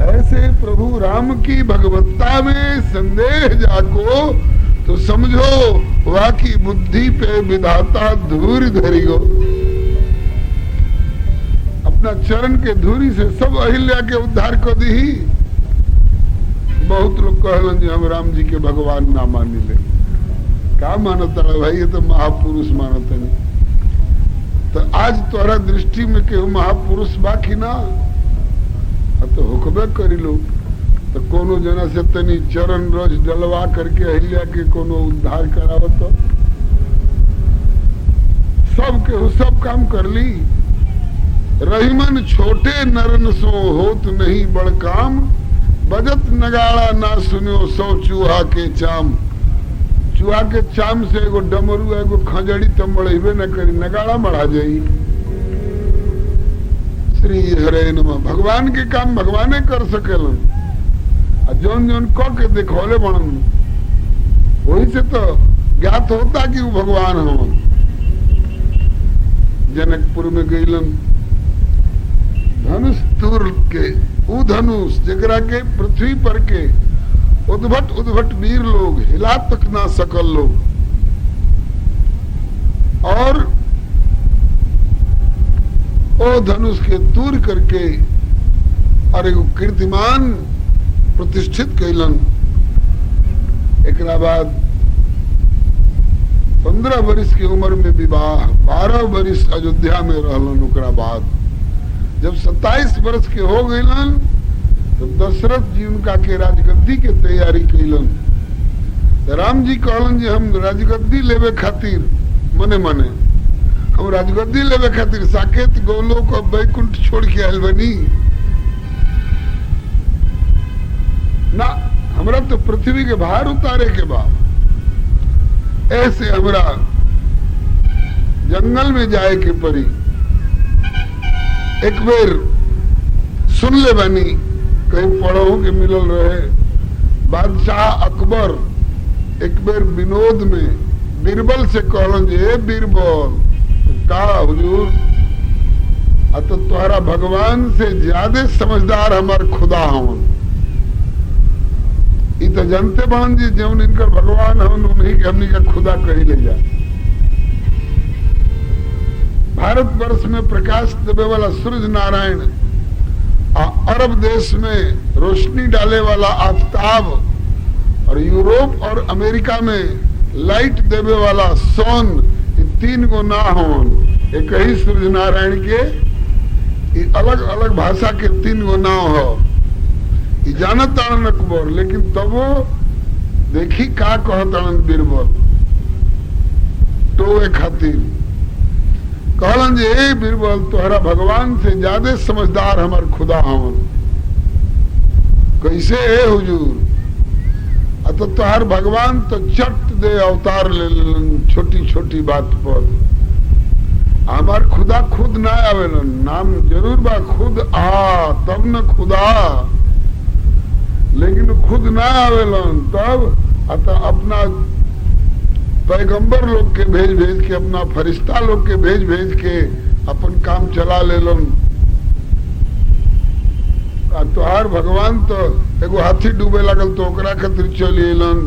ऐसे प्रभु राम की भगवत्ता में संदेह जाको, तो समझो वाकी बुद्धि पे विधाता धूरी धरिगो। अपना चरण के धूरी से सब अहिल्या के उद्धार कर दी। बहुत लोग कहलन जी हम राम जी के भगवान ना मानी ले, का मानता है भाई, ये तो महापुरुष मानते नहीं। तो आज तोरा दृष्टि में केहू महापुरुष बाकी ना तो हुक्बे करी लो तो कोनो जना से तनी चरण रस डलवा करके अहिल्या के कोनो उद्धार करावत तो सब केहू सब काम कर ली। रहीमन छोटे नरन सो होत नहीं बड़ काम, बजत नगाड़ा ना सुनो सौ चूहा के चाम। चूहा के चाम से एगो डमरू एगो खंजड़ी तमड़े न करी, नगाड़ा मढ़ा जाई। श्री हरे नमः। भगवान के काम भगवाने कर सकेलन, जौन जौन क के दिखौले बनन वही से तो ज्ञात होता कि वो भगवान हो। जनकपुर में गईलन, धनुष तुर के ऊ धनुष जगरा के पृथ्वी पर के उद्भट उद्भट वीर लोग हिला तक ना सकल लोग, और ओ धनुष के दूर करके और एगो कीर्तिमान प्रतिष्ठित कैलन। एकरा बाद 15 वर्ष की उम्र में विवाह, 12 वर्ष अयोध्या में रहलन। ओकरा बाद जब 27 वर्ष के हो गईलन तो दशरथ जी उनका के राजगद्दी के तैयारी कैलन। राम जी कहलन जे हम राजगद्दी लेवे खातिर मने मने हम राजगद्दी लेवे खातिर साकेत गोलोक और बैकुंठ छोड़ के आयल बनी ना, हमरा तो पृथ्वी के बाहर उतारे के बाद ऐसे हमरा जंगल में जाए के पड़ी। एक बेर सुन ले बनी, कहीं पढ़ो के मिलल रहे, बादशाह अकबर एक बेर विनोद में बीरबल से कहलन जे बीरबल का हुजूर तो तुम्हारा भगवान से ज्यादा समझदार हमार खुदा हवन। ई तो जानते बहन जी जौन इनकर भगवान हवन उन्हीं के हमनी का खुदा कही ले जा। भारत वर्ष में प्रकाश देवे वाला सूर्य नारायण, अरब देश में रोशनी डाले वाला आफताब, और यूरोप और अमेरिका में लाइट देवे वाला सन, ये 3 गो ना होन। एक ही सूर्य नारायण के अलग अलग भाषा के 3 गो नाव हो। जानत अकबर, लेकिन तब वो देखी का कहतन बीरबल टोए खातिर कहलन जे ए बीरबल तोहरा भगवान से ज्यादा समझदार हमार खुदा हवन। कैसे है हुजूर? तो तोहर भगवान तो चट दे अवतार ले छोटी छोटी बात पर। हमार खुदा खुद ना आवेलन, नाम जरूर बा खुद आ तब न खुदा, लेकिन खुद ना आवेलन तब अपना पैगंबर लोग के भेज भेज के, अपना फरिश्ता लोग के भेज भेज के अपन काम चला लेलन। तोहार भगवान तो एगो हाथी डूबे लागल तो ओकरा खातिर चली अलन,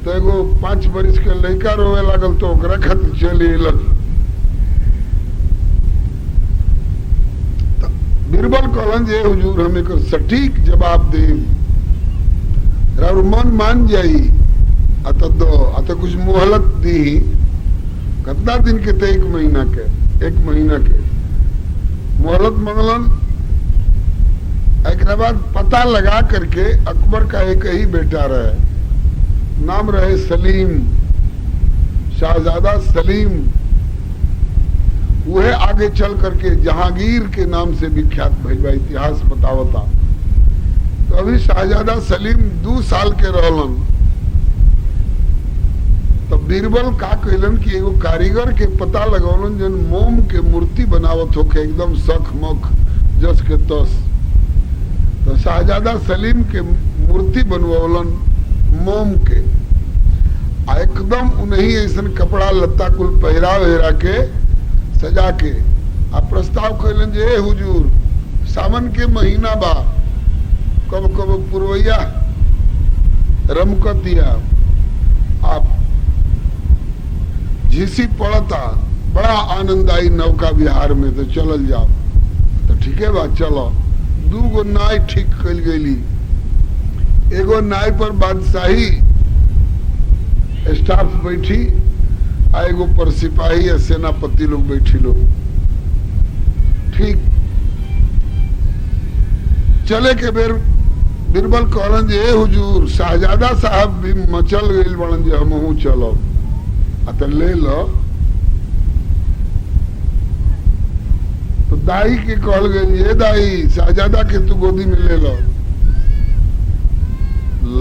तो एगो 5 वर्ष के लड़का रोवे लागल तो ओकरा खातिर चली अलन। बीरबल कहलन जे हुजूर हम एक सटीक जवाब दे, और मन मान जाई अत कुछ मोहलत दी। कितना दिन के थे? 1 महीना के। 1 महीना के मोहलत मंगलन। एक बाद पता लगा करके अकबर का एक ही बेटा रहे, नाम रहे सलीम, शाहजादा सलीम। वह आगे चल करके जहांगीर के नाम से विख्यात भइल, इतिहास बतावता। तो अभी शाहजादा सलीम 2 साल के रहलन। तो बीरबल का कहलन कि एगो कारीगर के पता लगौलन जन मोम के मूर्ति बनावत होके एकदम सख मख जस के तस। तो शाहजादा सलीम के मूर्ति बनवलन मोम के, एकदम उन्हीं ऐसा कपड़ा लत्ता कुल पहरा वहरा के सजा के प्रस्ताव कैलन जे हुजूर सावन के महीना बा, कब कब पुरवैया रमकतिया आप झीसी पड़ता, बड़ा आनंद आई नौका विहार में, तो चलल जाओ। तो ठीक है बा चलो। 2 गो नाय ठीक कल गई। एगो नाय पर बादशाही स्टाफ बैठी आएगो पर सिपाही या सेनापति लोग बैठी लोग ठीक चले के बेर बीरबल कहलन जे हुजूर शाहजादा साहब भी मचल गइल बड़न जे हमहू चलो अत ले लो तो दाई के कहल गई ये दाई शाहजादा के तू गोदी में ले लो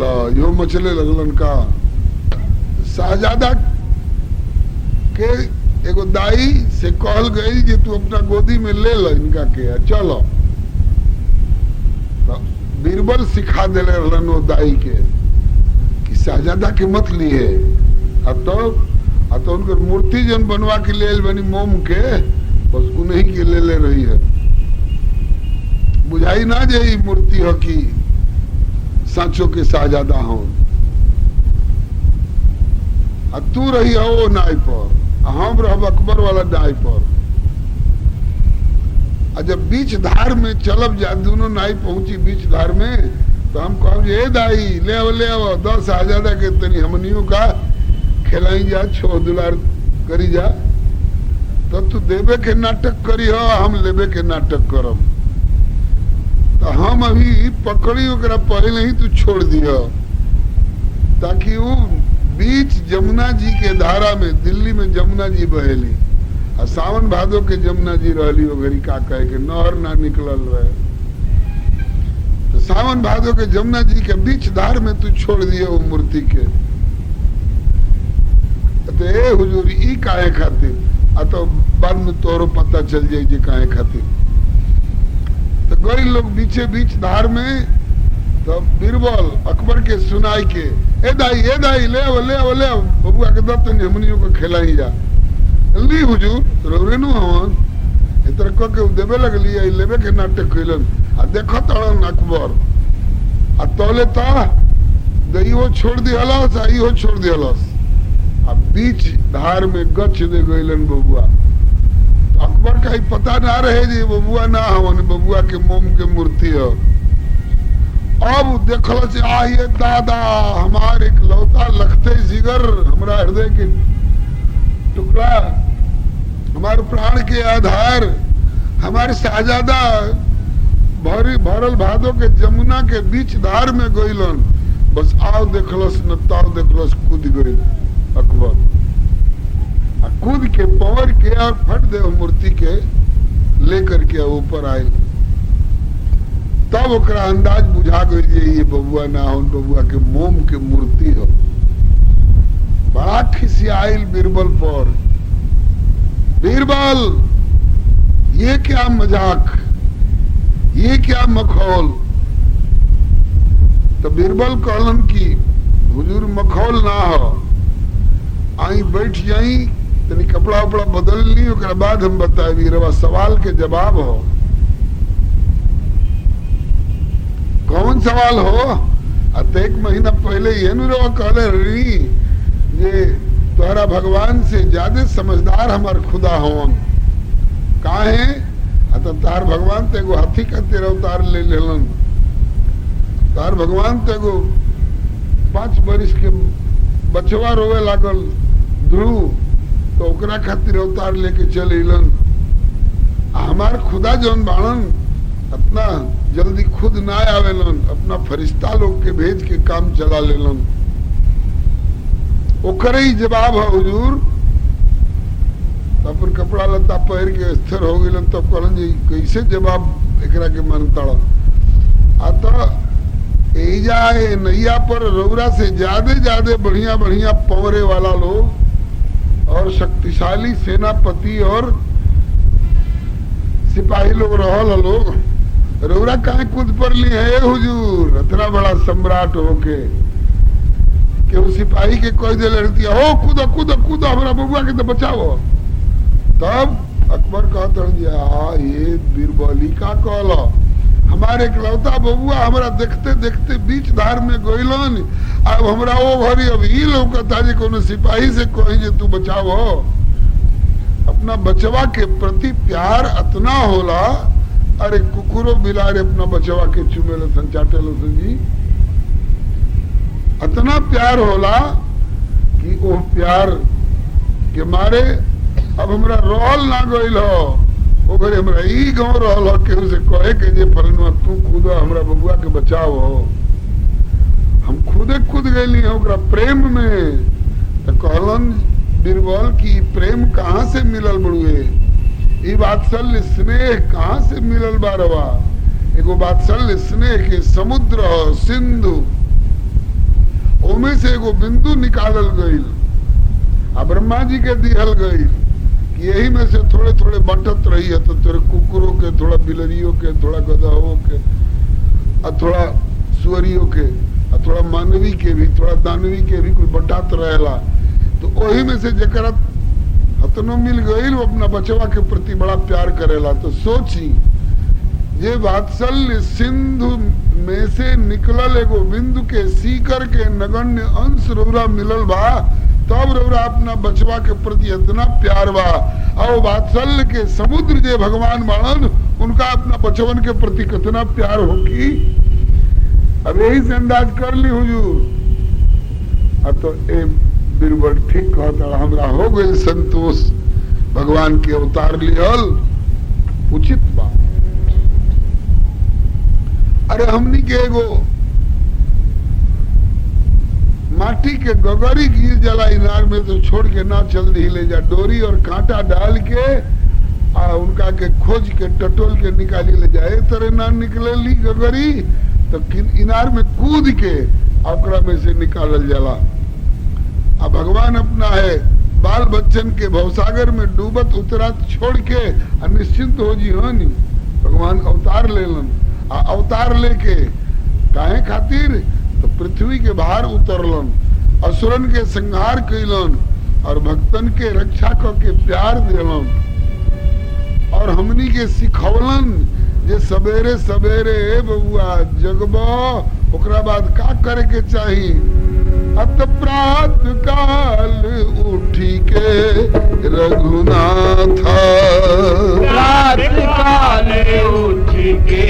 ला यो मचले लगलन का शाहजादा के एगो दाई से कहल गई जे तू अपना गोदी में ले लो इनका के चलो तो बीरबल सिखा देले रहलन वो दाई के कि शाहजादा के मत लिए अब तो उनकर मूर्ति जन बनवा के ले बनी मोम के बस उन्हीं के ले रही है बुझाई ना जे मूर्ति हो कि सांचो के शाहजादा हो तू रही हो वो नाई पर हम रह अकबर वाला नाई पर जब बीच धार में चलब जा दोनों नाई पहुंची बीच धार में तो हम कहो ये दाई ले आओ 10 शाहजादा के तनी हमनियों का खिलाई जा छो दुलार करी जा तो तू देवे के नाटक करी हो हम लेवे के नाटक करब तो हम अभी पकड़ी ओकरा पहले ही तू छोड़ दियो ताकि वो बीच जमुना जी के धारा में दिल्ली में जमुना जी बहेली और सावन भादो के जमुना जी रहली वो घड़ी का कहे के नहर ना निकलल रहे तो सावन भादो के जमुना जी के बीच धार में तू छोड़ दियो वो मूर्ति के तो ए हुजूर ई काहे खातिर तो बाद में तोरो पता चल जाए जे काहे खातिर तो गई लोग बीचे बीच धार में तो बीरबल अकबर के सुनाई के ए दाई ले आओ बबुआ के दत्त ने हमनियों को खिलाई जा ली हुजूर रोरेनु हवन इतर को के देबे लगली आई लेबे के नाटक कइलन आ देखो तड़न अकबर आ तोले ता दईओ छोड़ दिहलस आ इहो छोड़ दिहलस आ बीच धार में गच दे गइलन बबुआ अकबर का ही पता ना रहे जी बबुआ ना हवन बबुआ के मोम के मूर्ति हो अब देखल से आइए दादा हमारे एक लौता लखते जिगर हमारा हृदय के टुकड़ा हमारे प्राण के आधार हमारे शाहजादा भरल भादो के जमुना के बीच धार में गइलन बस आओ देखलस न ताव देखलस कूद गइल अकबर कूद के पवर के और फट दे मूर्ति के लेकर के ऊपर आए तब ओकरा अंदाज बुझा गई ये बबुआ ना हो बबुआ के मोम के मूर्ति हो बड़ा खिसियाइल बीरबल पर बीरबल ये क्या मजाक ये क्या मखौल तो बीरबल कहलन की हुजूर मखौल ना हो आई बैठ जाई तनी कपड़ा उपड़ा बदल ली ओकरा बाद हम बताबी रवा सवाल के जवाब हो कौन सवाल हो एक महीना पहले ये रवा कहले रही ये तोहरा भगवान से ज्यादा समझदार हमार खुदा होवन काहे तार भगवान तेगो हाथी का तेरा उतार ले लेलन तार भगवान तेगो 5 बरिस के बचवा रोवे लागल ध्रुव तो ओकरा खातिर अवतार लेके चल अलन हमार खुदा जौन बाणन अपना जल्दी खुद ना आवेलन अपना फरिश्ता लोग के भेज के काम चला लेलन ओकरे ही जवाब है हुजूर अपन कपड़ा लत्ता पहर के स्थिर हो गइलन तब कहलन जी कैसे जवाब एकरा के मानताड़ा आता एजा नैया पर रौरा से ज्यादा बढ़िया पवरे वाला लोग और शक्तिशाली सेनापति और सिपाही लोग रहल लोग रौरा काहे कूद पर ली है हुजूर इतना बड़ा सम्राट होके कि वो सिपाही के कोई दे लड़ती हो कूदो हमारा बबुआ के तो बचाओ तब अकबर कहता ये बीरबली का कहला हमारे इकलौता बबुआ हमारा देखते देखते बीच धार में गइलन अब हमरा वो घरी अब ई लौकता जे कोनो सिपाही से कही जे तू बचाओ अपना बचवा के प्रति प्यार इतना होला अरे कुकुरो बिलारे अपना बचवा के चुमेलो संचाटेलो जी इतना प्यार होला कि वो प्यार कि मारे अब हमरा रोल ना गइल हो ओकर हमरा ई गांव रहल हो के उसे कहे के जे फलनवा तू कूद हमरा बबुआ के बचाओ हम खुदे कूद गइली ओकरा प्रेम में तो कहलन बीरबल की प्रेम कहाँ से मिलल बड़ुए ई वात्सल्य स्नेह कहाँ से मिलल बारवा एगो वात्सल्य स्नेह के समुद्र सिंधु ओमे से एगो बिंदु निकालल गईल आ ब्रह्मा जी के दिहल गईल कि यही में से थोड़े थोड़े बंटत रही है तो तेरे कुकुरों के थोड़ा बिलरियों के थोड़ा गधाओं के और थोड़ा सुअरियों के और थोड़ा मानवी के भी थोड़ा दानवी के भी कुछ बंटात रहेला तो वही में से जकरा हतनो मिल गई वो अपना बचवा के प्रति बड़ा प्यार करेला तो सोची ये वात्सल्य सिंधु में से निकलल एगो बिंदु के सीकर के नगण्य अंश रौरा मिलल बा तब रौरा अपना बचवा के प्रति इतना प्यार बा और वात्सल्य के समुद्र जे भगवान बाणन उनका अपना बचवन के प्रति कितना प्यार होगी अब यही से अंदाज कर ली हुजूर तो ए बीरबल ठीक कहता हमरा हो गई संतोष भगवान के अवतार लियल उचित बा अरे हमनी के एगो माटी के गगरी गिर जला इनार में तो छोड़ के ना चल दी ले जा डोरी और कांटा डाल के आ उनका के खोज के टटोल के निकाली ले जाए तरह ना निकले ली गगरी तो इनार में कूद के ओकरा में से निकालल जाला अब भगवान अपना है बाल बच्चन के भवसागर में डूबत उतरा छोड़ के निश्चिंत हो जी हानि भगवान अवतार लेलन आ अवतार लेके काहे खातिर तो पृथ्वी के बाहर उतरलन असुरन के संहार कैलन और भक्तन के रक्षा करके प्यार देलन और हमनी के सिखौलन जे सवेरे सवेरे बबुआ जगबो ओकरा बाद का करे के चाहिए अत प्रात काल उठी के रघुनाथ प्रात काल उठी के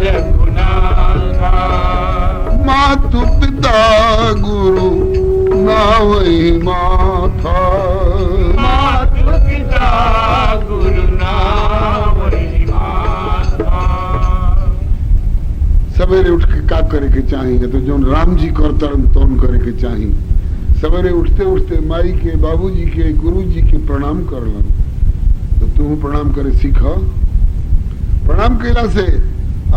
रघुनाथ मातु पिता गुरु नावई माथा मातु पिता गुरु नावई माथा सवेरे उठ के का करे के चाहिए तो जो राम जी करतन तौन करे के चाहिए सवेरे उठते उठते माई के बाबूजी के गुरु जी के प्रणाम करलन तो तू प्रणाम करे सीख प्रणाम कैला से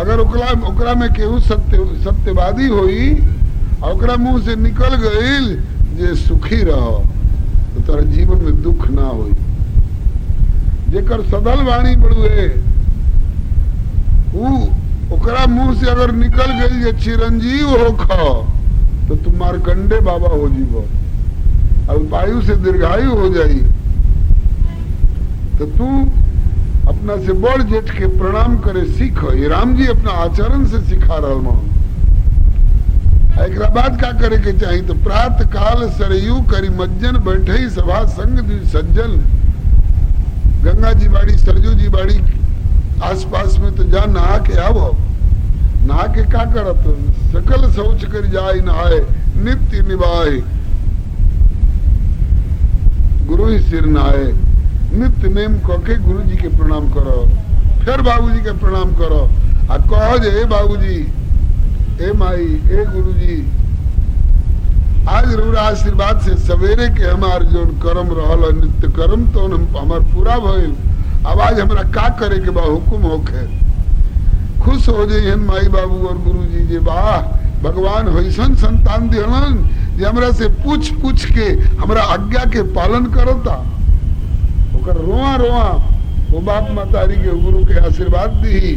अगर ओकरा में केहू सत्यवादी होई ओकरा मुंह से निकल गईल जे सुखी रहो तो तोरा जीवन में दुख ना होई जेकर सदल वाणी बड़ुए ओकरा मुंह से अगर निकल गई जे चिरंजीव होखो तो तुम मार्कंडे बाबा हो जीवो अल्पायु से दीर्घायु हो जाई तो तू अपना से बड़ जेठ के प्रणाम करे सीख ये राम जी अपना आचरण से सिखा रहा एक बाद का करे के चाहिए तो प्रात काल सरयू करी मज्जन बैठे ही सभा संग सज्जन गंगा जी बाड़ी सरजू जी बाड़ी आसपास में तो जा नहा के आवो नहा के का करत सकल शौच कर जाए नहाए नित्य निभाए गुरु ही सिर नहाए नित्य नेम करके गुरु जी के प्रणाम करो फिर बाबूजी के प्रणाम करो आ कहो जे बाबूजी ए माई ए गुरु जी आज रूरा आशीर्वाद से सवेरे के हमार जो कर्म रहल नित्य कर्म तो हमार पूरा भइल अब आज हमरा का करे के बा हुकुम होखे खुश हो जाइए माई बाबू और गुरु जी जे वाह भगवान वैसन संतान दिलन जे हमरा से पूछ पूछ के हमरा आज्ञा के पालन करता ओकर रोआ रोआ वो बाप मातारी के गुरु के आशीर्वाद दी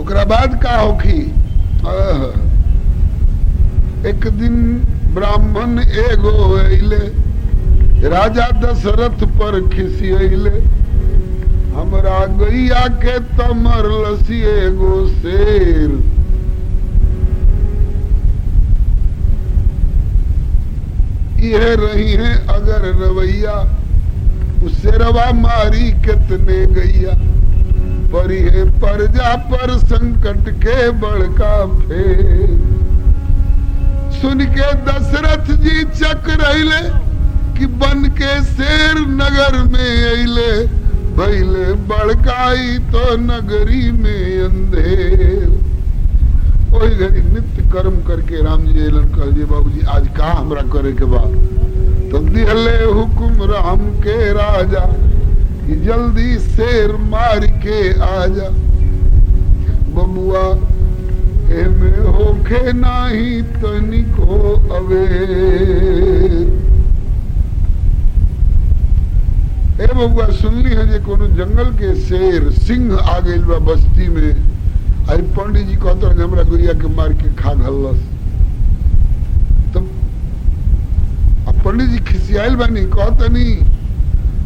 ओकरा बाद का होखी एक दिन ब्राह्मण एगो अइले राजा दशरथ पर खिसियले हमरा गैया के तमर लसी एगो शेर ये रही है अगर रवैया उससे रवा मारी कितने गैया परी है प्रजा पर संकट के बड़का फेर सुन के दशरथ जी चक रहिले कि बन के शेर नगर में अइले भइले बड़काई तो नगरी में अंधेर। ओही घड़ी नित्य कर्म करके राम जी एलन कहलिए बाबूजी आज का हमरा करे के बाद तो दिहले हुकुम राम के राजा कि जल्दी शेर मार के आजा बबुआ एमे होखे नाही तनिको अवेर। ए बबुआ सुनली है जे कोनो जंगल के शेर सिंह आ गइल बा बस्ती में। आई पंडित जी कहते हमरा गुड़िया के मार के खा घलस। तब पंडित जी खिसियाल बानी कहतनी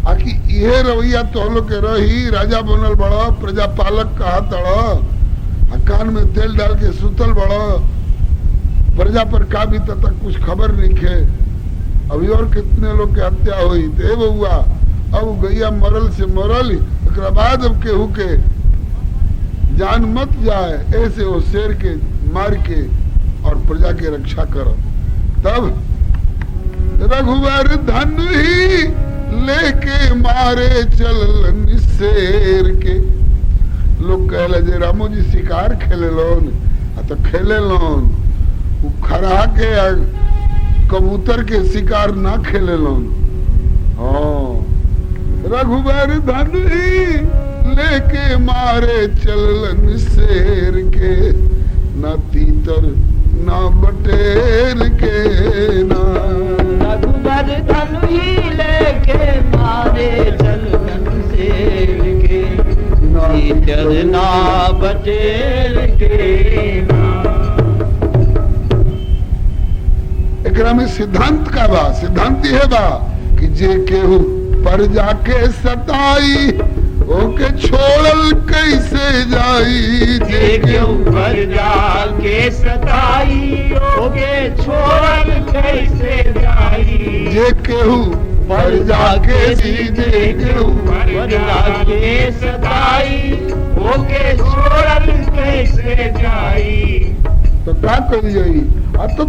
आखि इहे रवैया तोहलो के रही राजा बनल बड़ा प्रजापालक कहा तड़ कान में तेल डाल के सुतल बड़ा प्रजा पर का भी तक कुछ खबर नहीं खे अभी और कितने लोग के हत्या हुई। तो बउआ अब गैया मरल से मरल एक बाद अब केहू के जान मत जाए ऐसे वो शेर के मार के और प्रजा के रक्षा करो। तब रघुवर धन ही लेके मारे चलन शेर के। लोग कहले जे रामो जी शिकार खेले लोन तो खेले लोन खड़ा के कबूतर के शिकार ना खेले लोन। हाँ रघुवर धन ही लेके मारे चलन शेर के ना तीतर ना बटेर के ना। रघुवर धन ही लेके मारे चलन शेर के ना तीतर ना बटेर के ना। एकरा में सिद्धांत का बा सिद्धांत है बा कि जे केहू पर जाके सताई ओके छोड़ल कैसे जाई। जे केहू पर जाके सताई ओके छोड़ल कैसे जाई। जे केहू पर जाके जे केहू पर जाके सताई ओके छोड़ल कैसे जाई। तो क्या कर जाई तो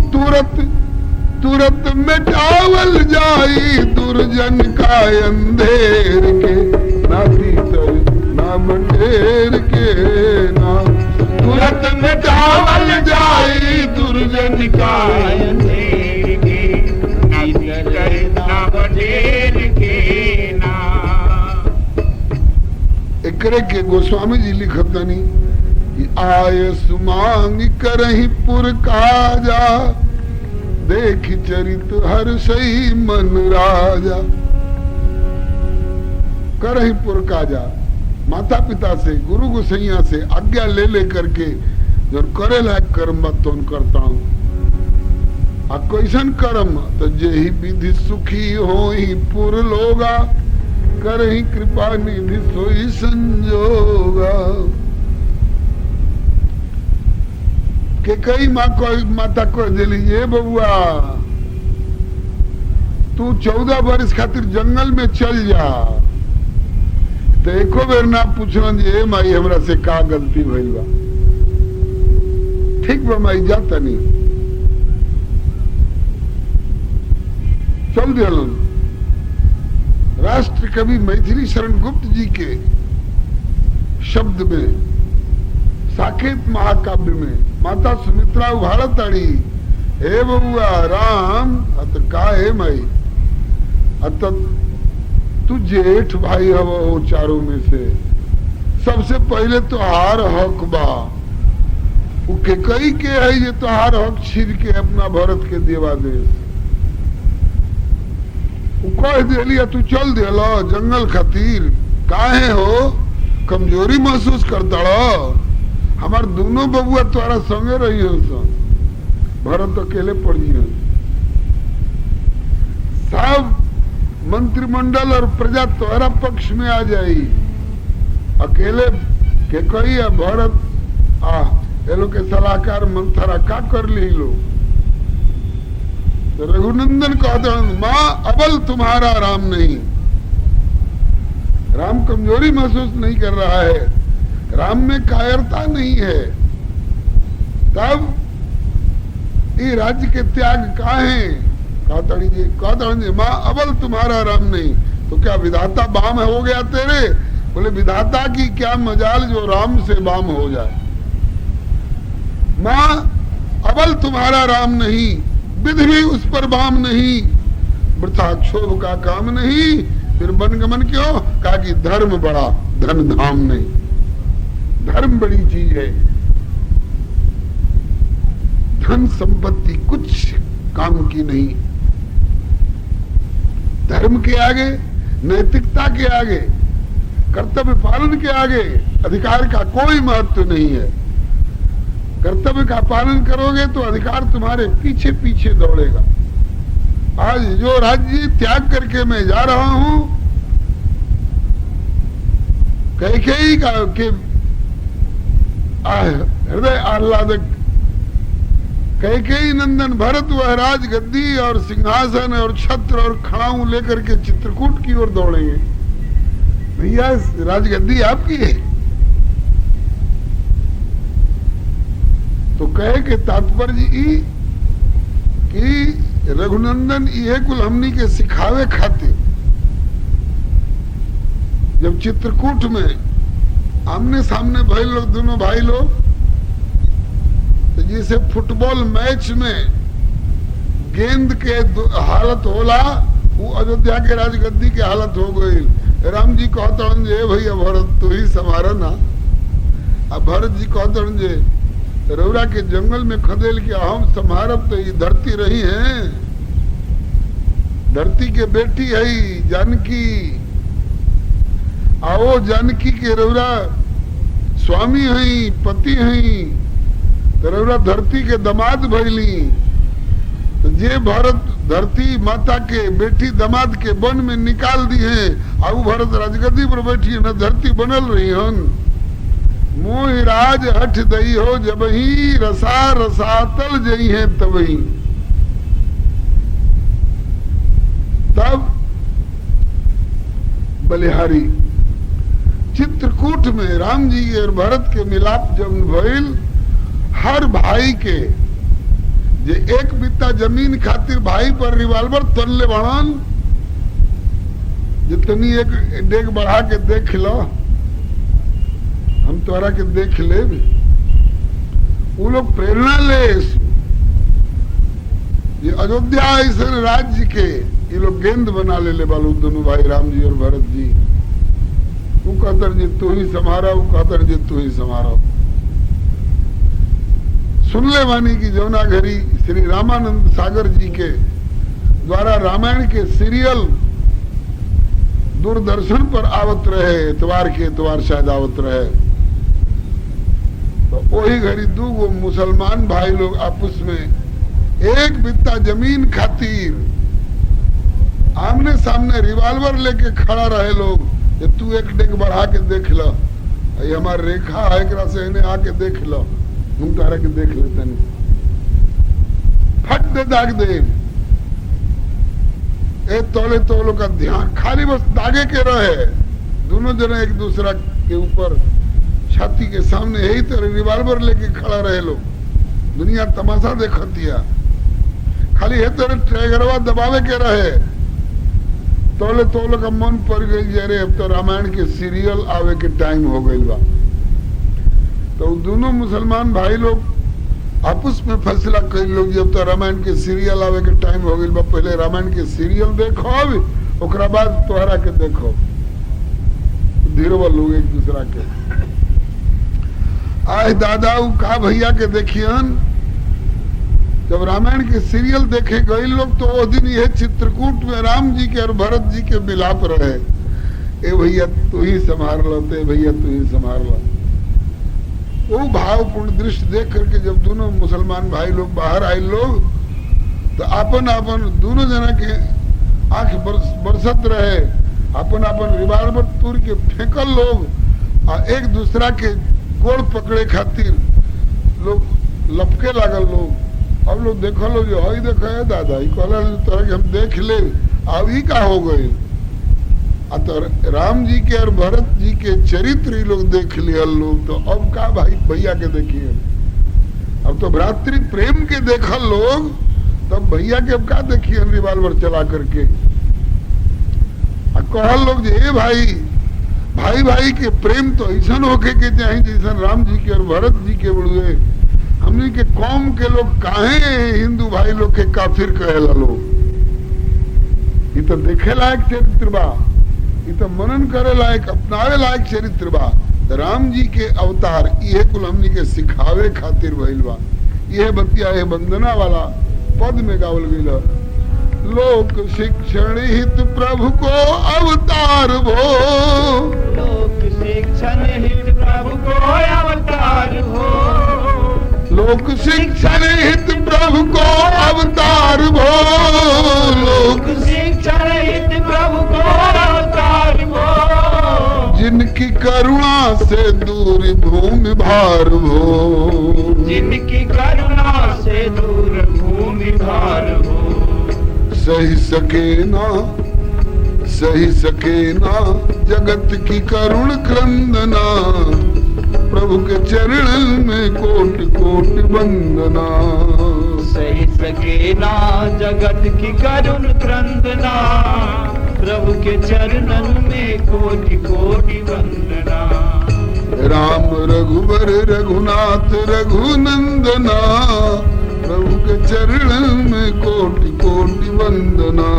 तुरंत मिटावल जाई दुर्जन का अंधेर के ना तीतर ना बटेर के ना। तुरंत मिटावल जाई दुर्जन का अंधेर के ना तीतर ना बटेर के ना। एकरे के गोस्वामी जी लिखतनी आय सुमांग करही पुर काजा देख चरित हर सही मन राजा। करही पुर काजा माता पिता से गुरु गोसैया से आज्ञा ले ले करके जो करे लायक कर्म बतौन करता हूँ। आ कैसन कर्म तो जे ही विधि सुखी हो ही पुर लोगा करही कृपा निधि सोई संजोगा। के कई माता कह दिली ये बबुआ तू 14 वर्ष खातिर जंगल में चल जा। तो एको बेर ना पूछलन जे माई हमरा से का गलती भइल बा। ठीक बा माई जाता नहीं चल दिलन। राष्ट्र कवि मैथिली शरण गुप्त जी के शब्द में साकेत महाकाव्य में माता सुमित्रा उभारत ताड़ी हे बबुआ राम अत का है माई अत तू जेठ भाई हव हो चारों में से सबसे पहले तो हार हक बा के कई के है ये तो हार हक छीन के अपना भरत के देवा दे कह दिया तू चल दिल जंगल खातिर काहे हो कमजोरी महसूस करता हमार दोनों बबुआ तुम्हारा संगे रही हो भरत अकेले पड़ गए। सब मंत्रिमंडल और प्रजा तुम्हारा पक्ष में आ जाई अकेले के कही है भरत ये लोग के सलाहकार मंथरा का कर ली लो। तो रघुनंदन कहते हैं माँ अबल तुम्हारा राम नहीं। राम कमजोरी महसूस नहीं कर रहा है राम में कायरता नहीं है। तब ये राज्य के त्याग काहे? कहता जी माँ अबल तुम्हारा राम नहीं, तो क्या विधाता बाम हो गया तेरे? बोले विधाता की क्या मजाल जो राम से बाम हो जाए। माँ अबल तुम्हारा राम नहीं, विधि भी उस पर बाम नहीं, वृथा क्षोभ का काम नहीं, फिर वनगमन क्यों? कहा कि धर्म बड़ा धन धाम नहीं। धर्म बड़ी चीज है, धन संपत्ति कुछ काम की नहीं। धर्म के आगे, नैतिकता के आगे, कर्तव्य पालन के आगे अधिकार का कोई महत्व नहीं है। कर्तव्य का पालन करोगे तो अधिकार तुम्हारे पीछे पीछे दौड़ेगा। आज जो राज्य त्याग करके मैं जा रहा हूं, कैकेयी का के हृदय आह्लादक कैकेयी नंदन भरत वह राज गद्दी और सिंहासन और छत्र और खड़ाऊ लेकर के चित्रकूट की ओर दौड़ेंगे। भैया राजगद्दी आपकी है। तो कहे के तात्पर्य ई कि रघुनंदन ये कुल हमनी के सिखावे खाते जब चित्रकूट में आमने सामने भाई लोग, दोनों भाई लोग, तो जैसे फुटबॉल मैच में गेंद के हालत होला, वो अयोध्या के राजगद्दी के हालत हो गई। राम जी कहतन जे भैया भरत तू ही संभारा ना। अब भरत जी कहतन जे रौरा के जंगल में खदेल के हम संभारब, तो ये धरती रही है, धरती के बेटी है जानकी, आओ जानकी के रौरा स्वामी है, पति है, तो रौरा धरती के दामाद भैली। तो जे भरत धरती माता के बेटी दामाद के वन में निकाल दी है, आऊ भरत राजगद्दी पर बैठी है, न धरती बनल रही हन। मोह राज हठ दई हो जब ही रसा रसातल जई है तबही। तब बलिहारी चित्रकूट में राम जी और भरत के मिलाप जब भइल, हर भाई के जे एक बित्ता जमीन खातिर भाई पर रिवाल्वर तनले बढ़न, जितनी एक डेग बढ़ा के देख लो, हम तोरा के देख ले, वो लोग प्रेरणा ले। ये अयोध्या ऐसे राज्य के ये लोग गेंद बना ले बालू, दोनों भाई राम जी और भरत जी। वो कहतर जी तू ही संभारा, वो कहतर जी तू ही संभारा। सुन ले वानी की जौना घरी श्री रामानंद सागर जी के द्वारा रामायण के सीरियल दूरदर्शन पर आवत रहे, इतवार के इतवार शायद आवत रहे, तो वही घड़ी दो वो मुसलमान भाई लोग आपस में एक बित्ता जमीन खातिर आमने सामने रिवाल्वर लेके खड़ा रहे लोग। ये तू एक डेग बढ़ा के देख लो, ये हमार रेखा है, एकरा से इन्हें आके देख लो, हम तारा के देख लेते नहीं, फट दे दाग दे। ए तोले तोलो का ध्यान खाली बस दागे के रहे, दोनों जने एक दूसरा के ऊपर छाती के सामने यही तरह रिवाल्वर लेके खड़ा रहे लोग। दुनिया तमाशा देखतिया, खाली ये तरह ट्रैगरवा दबावे के रहे। तोले तोले का मन पड़ गई, जरे अब तो रामायण के सीरियल आवे के टाइम हो गई बा। तो दोनों मुसलमान भाई लोग आपस में फैसला कर लोग, जब तो रामायण के सीरियल आवे के टाइम हो गई बा, पहले रामायण के सीरियल देखो, अब ओकरा बाद तोहरा के देखो। धीरवा लोग एक दूसरा के आए दादा का भैया के देखियन। जब रामायण के सीरियल देखे गए लोग, तो वो दिन यह चित्रकूट में राम जी के और भरत जी के मिलाप रहे। ए भैया तू ही संभाल लो, ते भैया तू ही संभाल लो। वो भावपूर्ण दृश्य देख करके जब दोनों मुसलमान भाई लोग बाहर आए लोग, तो अपन अपन दोनों जना के आंख बरसत रहे, अपन अपन रिवाल्वर तुर के फेंकल लोग, और एक दूसरा के गोड़ पकड़े खातिर लोग लपके लागल लोग। अब लोग देखो लो जो हई देखा है दादा, कहला तरह के हम देख ले, अब ही का हो गए। तो राम जी के और भरत जी के चरित्र लोग देख लिया लोग, तो अब का भाई भैया के देखिए। अब तो भ्रातृ प्रेम के देखा लोग, तब भैया के अब क्या देखिए रिवाल्वर चला करके। कहा लोग जे भाई भाई भाई के प्रेम तो ऐसा होके के चाहे जैसा राम जी के और भरत जी के बड़ुए। हमने के कौम के लोग काहे हिंदू भाई लोग के काफिर कहेला लोग। ये तो देखे लायक चरित्र बा, ये तो मनन करे लायक अपनावे लायक चरित्र बा। राम जी के अवतार ये कुल हमनी के सिखावे खातिर भइल बा। यह बतिया है वंदना वाला पद में गावल गइल। लोक शिक्षण हित प्रभु को अवतार भो, लोक शिक्षण हित प्रभु को अवतार हो, लोक शिक्षण हित प्रभु को अवतार भो, लोक शिक्षण हित प्रभु को अवतार हो। जिनकी करुणा से दूर भूमि भार भो, जिनकी करुणा से दूर भूमि भार हो। सही सके ना जगत की करुण क्रंदना, प्रभु के चरण में कोटि कोटि वंदना। सही सके ना जगत की करुण क्रंदना, प्रभु के चरणन में कोटि कोटि वंदना। राम रघुवर रघुनाथ रघुनंदना, प्रभु के चरण में कोटि कोटि वंदना।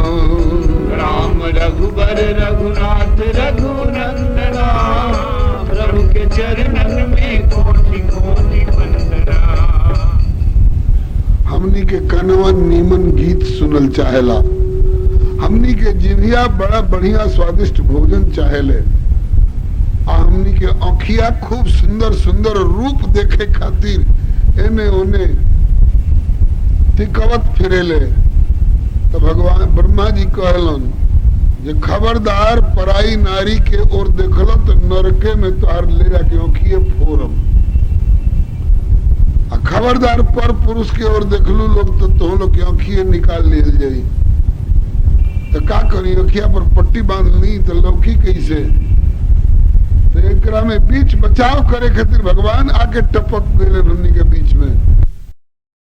राम रघुबर रघुनाथ रघुनंदना, प्रभु के चरणन में कोटि कोटि वंदना। हमनी के कनवन नीमन गीत सुनल चाहेला, हमनी के जिभिया बड़ा बढ़िया स्वादिष्ट भोजन चाहेले, हमनी के आँखिया खूब सुंदर सुंदर रूप देखे खातिर एने ओने तिकवत फिरेले। तो भगवान ब्रह्मा जी कहलन जे खबरदार पराई नारी के ओर देखल तो नरके में तोहार ले जाके आँखिए फोरम। आ खबरदार पर पुरुष के ओर देखलू लोग तो तुम लोग की आँखिए निकाल ले जाई। तो का करी, आँखिया पर पट्टी बांध ली तो लौकी कैसे। तो एकरा में बीच बचाव करे खातिर भगवान आके टपक गए हमनी के बीच में।